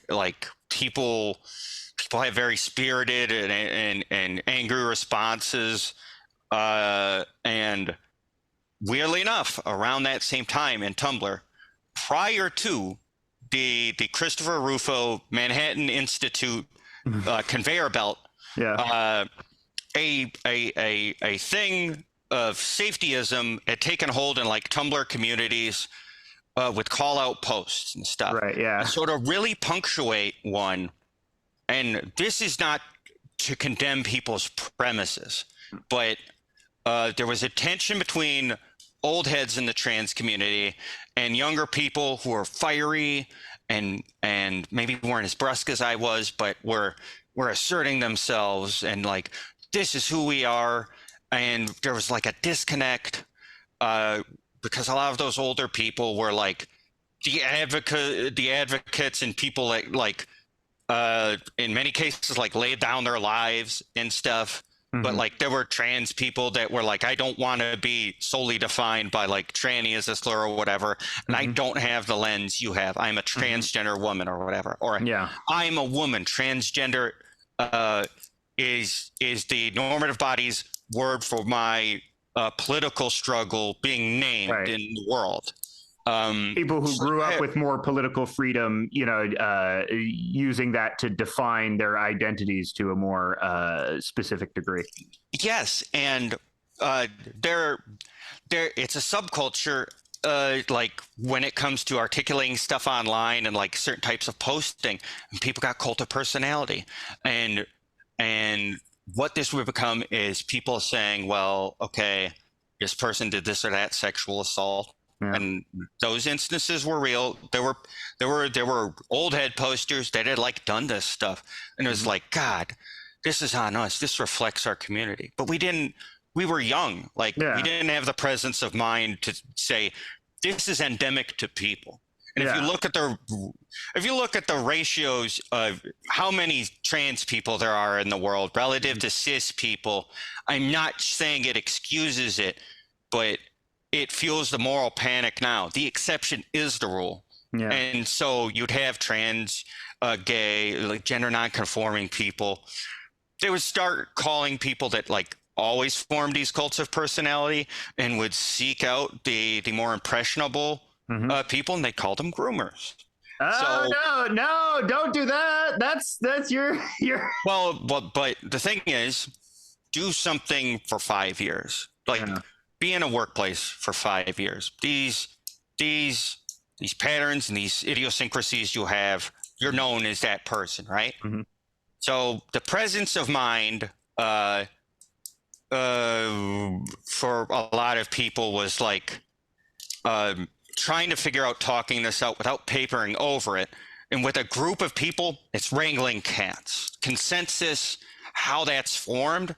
like people have very spirited and angry responses, and weirdly enough, around that same time in Tumblr, prior to the Christopher Rufo Manhattan Institute conveyor belt, a thing of safetyism had taken hold in like Tumblr communities, with call out posts and stuff. Right. Yeah. And so to really punctuate one, and this is not to condemn people's premises, but there was a tension between old heads in the trans community and younger people who were fiery and maybe weren't as brusque as I was, but were asserting themselves and like, this is who we are. And there was like a disconnect, because a lot of those older people were like the advocates and people that like, in many cases, like laid down their lives and stuff. But like there were trans people that were like, I don't want to be solely defined by like tranny as a slur or whatever. And I don't have the lens you have. I'm a transgender woman or whatever. Or I'm a woman. Transgender is the normative body's word for my political struggle being named in the world. People who grew up with more political freedom, you know, using that to define their identities to a more specific degree. Yes, and there, it's a subculture. Like when it comes to articulating stuff online and like certain types of posting, and people got cult of personality, and what this would become is people saying, well, okay, this person did this or that sexual assault. And those instances were real. There were old head posters that had like done this stuff, and it was like, God, this is on us. This reflects our community. But we were young. Like we didn't have the presence of mind to say this is endemic to people. And if you look at the ratios of how many trans people there are in the world relative to cis people, I'm not saying it excuses it, but it fuels the moral panic now. The exception is the rule. And so you'd have trans, gay, like gender non-conforming people. They would start calling people that like always formed these cults of personality and would seek out the more impressionable people, and they called them groomers. Oh, no, don't do that. That's your. Well, but the thing is, do something for 5 years. Like, be in a workplace for 5 years. These patterns and these idiosyncrasies you have, you're known as that person, right? So the presence of mind for a lot of people was like trying to figure out talking this out without papering over it. And with a group of people, it's wrangling cats. Consensus, how that's formed.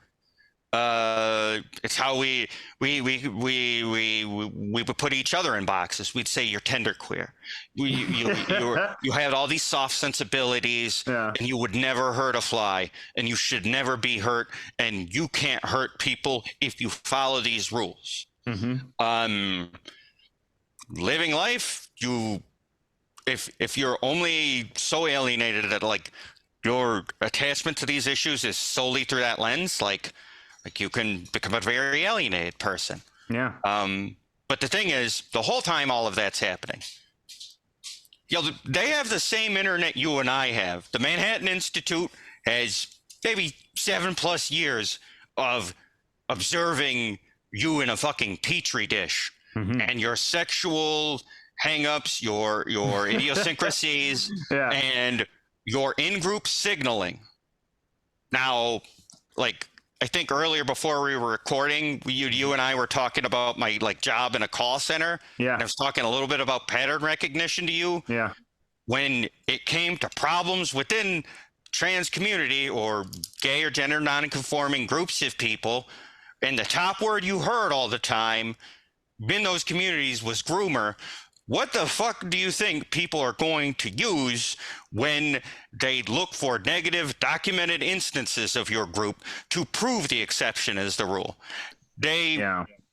It's how we would put each other in boxes. We'd say you're genderqueer. You had all these soft sensibilities, and you would never hurt a fly, and you should never be hurt, and you can't hurt people if you follow these rules. Living life, if you're only so alienated that like your attachment to these issues is solely through that lens, like you can become a very alienated person. But the thing is, the whole time all of that's happening, they have the same internet you and I have. The Manhattan Institute has maybe 7+ years of observing you in a fucking petri dish, and your sexual hang-ups, your idiosyncrasies, and your in-group signaling. Now, like, I think earlier before we were recording, you and I were talking about my like job in a call center. Yeah. And I was talking a little bit about pattern recognition to you. Yeah. When it came to problems within trans community or gay or gender non-conforming groups of people, and the top word you heard all the time in those communities was groomer. What the fuck do you think people are going to use when they look for negative documented instances of your group to prove the exception is the rule? They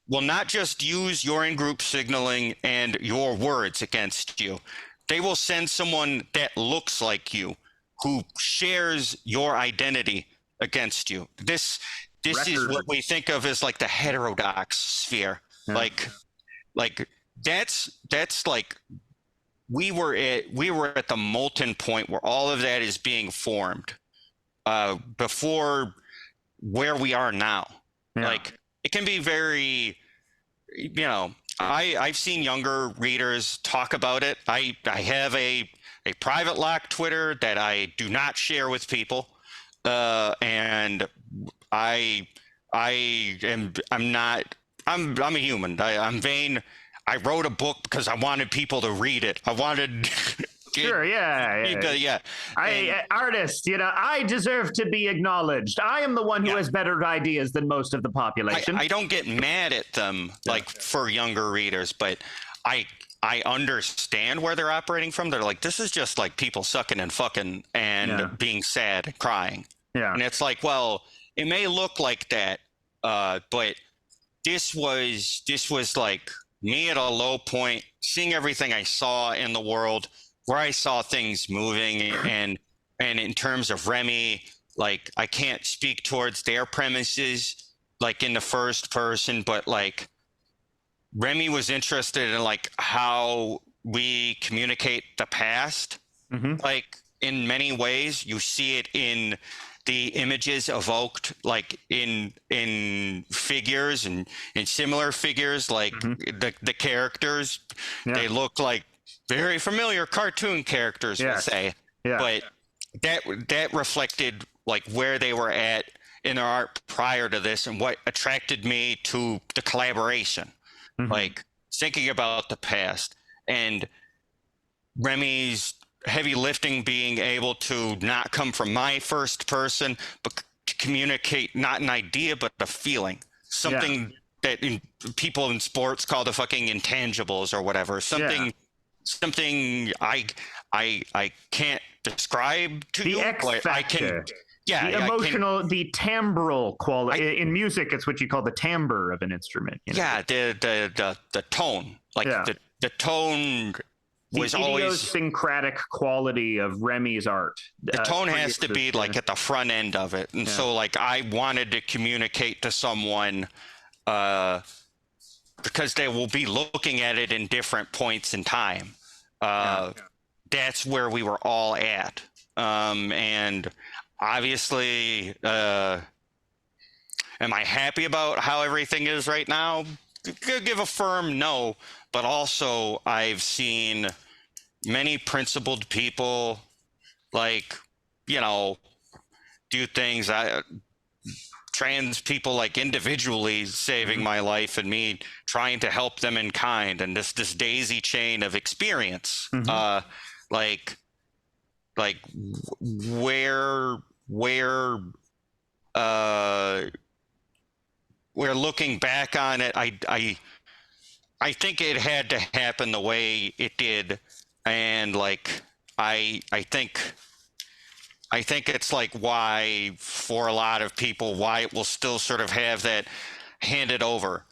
will not just use your in-group signaling and your words against you. They will send someone that looks like you, who shares your identity against you. This is what we think of as like the heterodox sphere. Like that's like we were at the molten point where all of that is being formed before where we are now. Like it can be very, I've seen younger readers talk about it. I have a private lock Twitter that I do not share with people, and I'm a human. I'm vain. I wrote a book because I wanted people to read it. I wanted. Sure, yeah. Artist, I deserve to be acknowledged. I am the one who has better ideas than most of the population. I don't get mad at them, like for younger readers, but I understand where they're operating from. They're like, this is just like people sucking and fucking and being sad and crying. Yeah, and it's like, well, it may look like that, but this was like me at a low point, seeing everything I saw in the world, where I saw things moving, and in terms of Remy, like I can't speak towards their premises like in the first person, but like Remy was interested in like how we communicate the past. Like in many ways, you see it in the images evoked, like in figures and in similar figures, like the characters, they look like very familiar cartoon characters, we'll say. But that reflected like where they were at in their art prior to this, and what attracted me to the collaboration. Like thinking about the past and Remy's heavy lifting, being able to not come from my first person, but communicate not an idea, but a feeling, something that people in sports call the fucking intangibles or whatever, something I can't describe to you, but I can. Yeah, the emotional, the timbral quality in music. It's what you call the timbre of an instrument. Yeah, the tone, like the tone. Was the idiosyncratic quality of Remy's art. The tone has to be like at the front end of it. And so like I wanted to communicate to someone because they will be looking at it in different points in time. That's where we were all at. And obviously, am I happy about how everything is right now? Give a firm no, but also I've seen many principled people, like, do things. Trans people, like, individually saving my life, and me trying to help them in kind, and this daisy chain of experience. Like where we're looking back on it, I think it had to happen the way it did. And like, I think it's like why, for a lot of people, why it will still sort of have that handed over.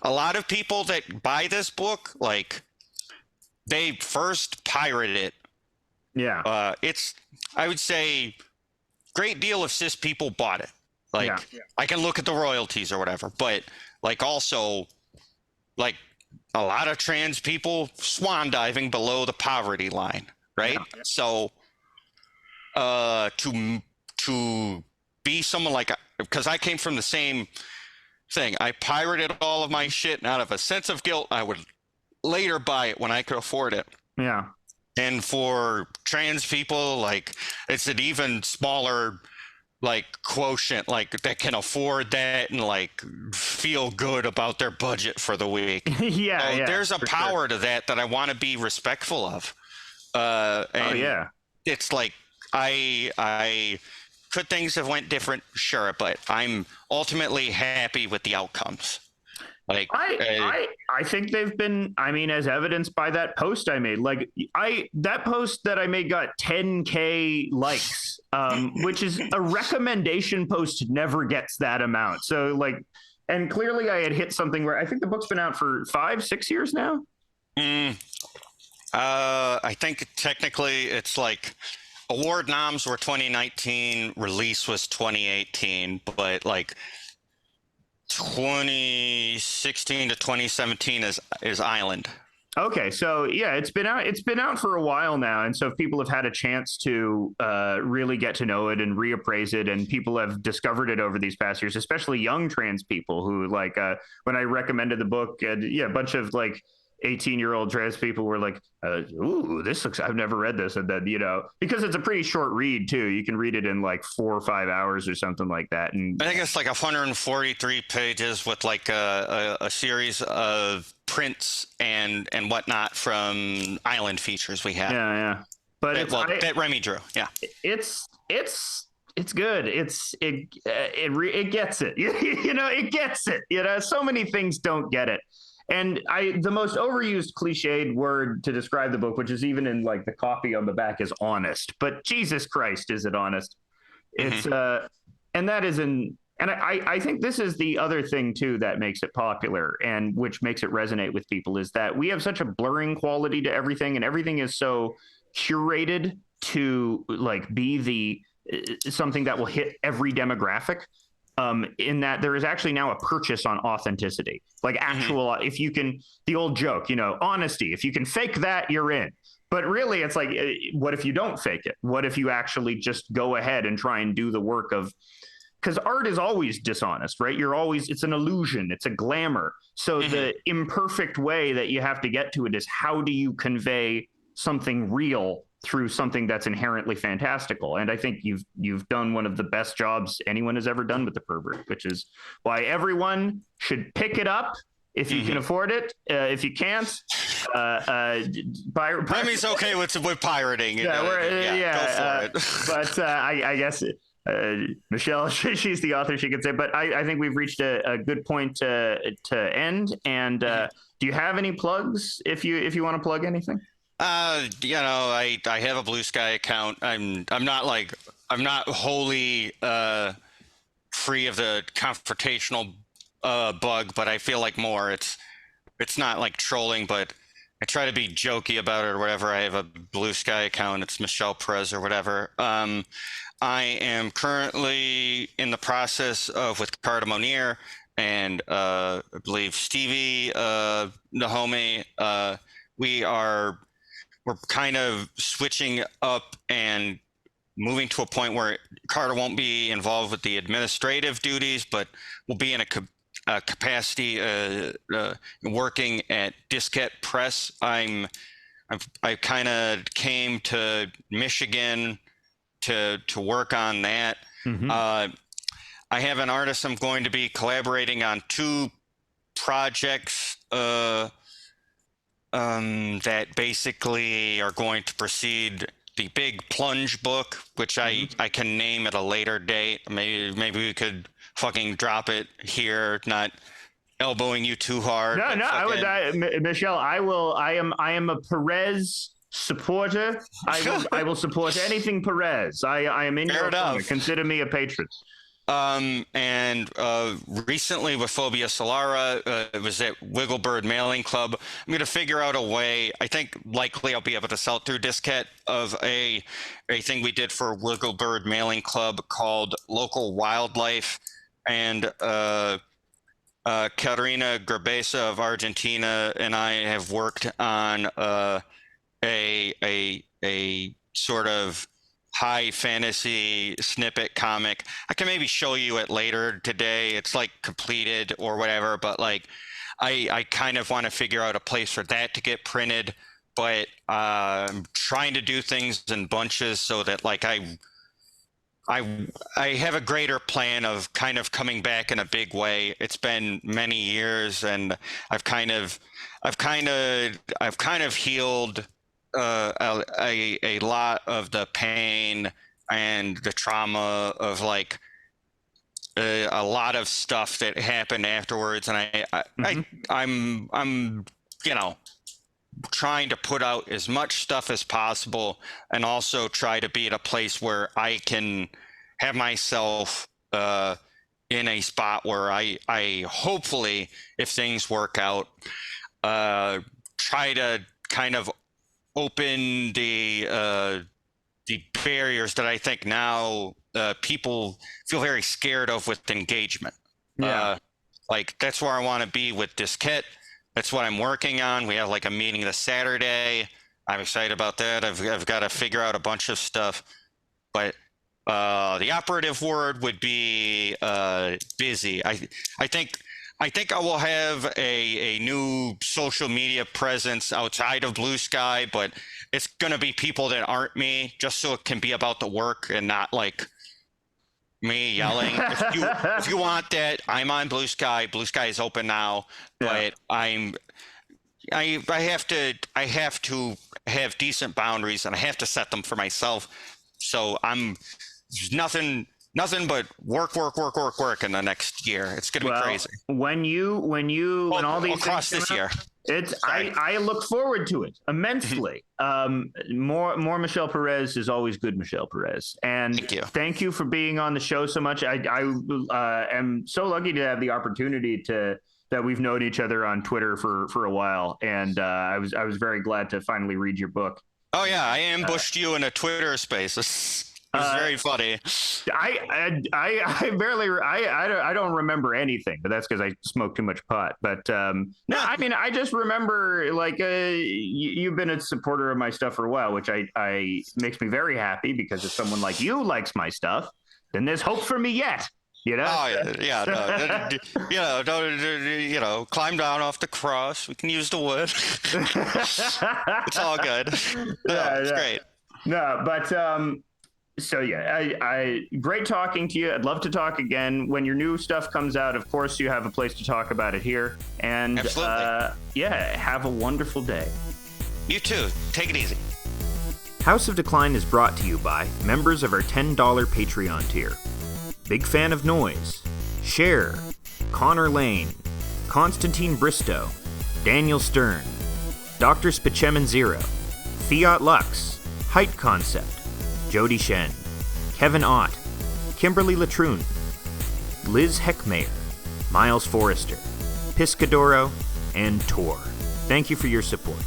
A lot of people that buy this book, like, they first pirate it. Yeah. I would say, great deal of cis people bought it. Like, I can look at the royalties or whatever, but like also, like, a lot of trans people swan diving below the poverty line, right? So to be someone like, because I came from the same thing. I pirated all of my shit, and out of a sense of guilt, I would later buy it when I could afford it. Yeah. And for trans people, like, it's an even smaller like quotient, like that can afford that and like feel good about their budget for the week. Yeah, there's a power to that I want to be respectful of. And it's like I could things have went different, sure, but I'm ultimately happy with the outcomes. Like I think they've been, I mean, as evidenced by that post I made, like that post that I made got 10K likes, which is a recommendation post never gets that amount. So like, and clearly I had hit something where I think the book's been out for 5-6 years now. I think technically it's like award noms were 2019, release was 2018, but like 2016 to 2017 is Island. Okay, so yeah, it's been out for a while now, and so if people have had a chance to really get to know it and reappraise it, and people have discovered it over these past years, especially young trans people who like when I recommended the book, a bunch of like 18-year-old trans people were like, ooh, this looks, I've never read this. And then, because it's a pretty short read too, you can read it in like 4 or 5 hours or something like that. And I think it's like 143 pages with like a series of prints and whatnot from Island features we had. Yeah. But that Remy drew. Yeah. It's good. It gets it. It gets it. So many things don't get it. And the most overused cliched word to describe the book, which is even in like the copy on the back, is honest. But Jesus Christ, is it honest? It's and that is and I think this is the other thing too that makes it popular and which makes it resonate with people is that we have such a blurring quality to everything, and everything is so curated to like be the something that will hit every demographic. In that there is actually now a purchase on authenticity, like actual, if you can, the old joke, honesty, if you can fake that, you're in. But really it's like, what if you don't fake it? What if you actually just go ahead and try and do the work of, because art is always dishonest, right? It's an illusion, it's a glamour. So the imperfect way that you have to get to it is how do you convey something real through something that's inherently fantastical. And I think you've done one of the best jobs anyone has ever done with The Pervert, which is why everyone should pick it up if you can afford it. If you can't, Remy's okay with pirating. Go for it. But I guess Michelle, she's the author, she could say. But I think we've reached a good point to end. And do you have any plugs if you want to plug anything? I have a Blue Sky account. I'm not wholly free of the confrontational bug, but I feel like more. It's not like trolling, but I try to be jokey about it or whatever. I have a Blue Sky account. It's Michelle Perez or whatever. I am currently in the process of with Carta Monier and I believe Stevie, the homie. We're kind of switching up and moving to a point where Carter won't be involved with the administrative duties, but will be in a capacity working at Diskette Press. I kind of came to Michigan to work on that. I have an artist I'm going to be collaborating on 2 projects that basically are going to precede the big plunge book, which I can name at a later date. Maybe we could fucking drop it here, not elbowing you too hard. No, fucking... Michelle, I am a Perez supporter. I will support anything Perez. I am in your corner. Consider me a patron. And recently with Phobia Solara, it was at Wigglebird Mailing Club. I'm going to figure out a way, I think likely I'll be able to sell through Diskette, of a thing we did for Wigglebird Mailing Club called Local Wildlife. And Katerina Gerbesa of Argentina and I have worked on a sort of high fantasy snippet comic. I can maybe show you it later today. It's like completed or whatever, but like I kind of want to figure out a place for that to get printed, but I'm trying to do things in bunches so that like I have a greater plan of kind of coming back in a big way. It's been many years, and I've kind of healed a lot of the pain and the trauma of like a lot of stuff that happened afterwards, and I'm trying to put out as much stuff as possible, and also try to be at a place where I can have myself in a spot where I hopefully, if things work out, try to kind of open the barriers that I think now people feel very scared of with engagement. Like that's where I want to be with this kit. That's what I'm working on. We have like a meeting this Saturday. I'm excited about that. I've got to figure out a bunch of stuff, but the operative word would be busy. I think I will have a new social media presence outside of Blue Sky, but it's going to be people that aren't me, just so it can be about the work and not like me yelling. If you want that, I'm on Blue Sky. Blue Sky is open now, but I have to have decent boundaries, and I have to set them for myself. So there's nothing but work in the next year. It's going to be crazy. When all these across things this year. I look forward to it immensely. More Michelle Perez is always good, Michelle Perez. And thank you for being on the show so much. I am so lucky to have the opportunity that we've known each other on Twitter for a while. And I was very glad to finally read your book. Oh yeah, I ambushed you in a Twitter space. It was very funny. I don't remember anything, but that's because I smoked too much pot. But no, I mean, I just remember like you've been a supporter of my stuff for a while, which I makes me very happy, because if someone like you likes my stuff, then there's hope for me yet. You know? Oh yeah. Don't climb down off the cross. We can use the wood. It's all good. It's great. No, but so yeah, I great talking to you. I'd love to talk again when your new stuff comes out. Of course, you have a place to talk about it here. And have a wonderful day. You too. Take it easy. House of Decline is brought to you by members of our $10 Patreon tier. Big fan of noise. Cher, Connor Lane, Constantine Bristow, Daniel Stern, Dr. Spachemin Zero, Fiat Lux, Height Concept, Jody Shen, Kevin Ott, Kimberly Latrune, Liz Heckmayer, Miles Forrester, Piscadoro, and Tor. Thank you for your support.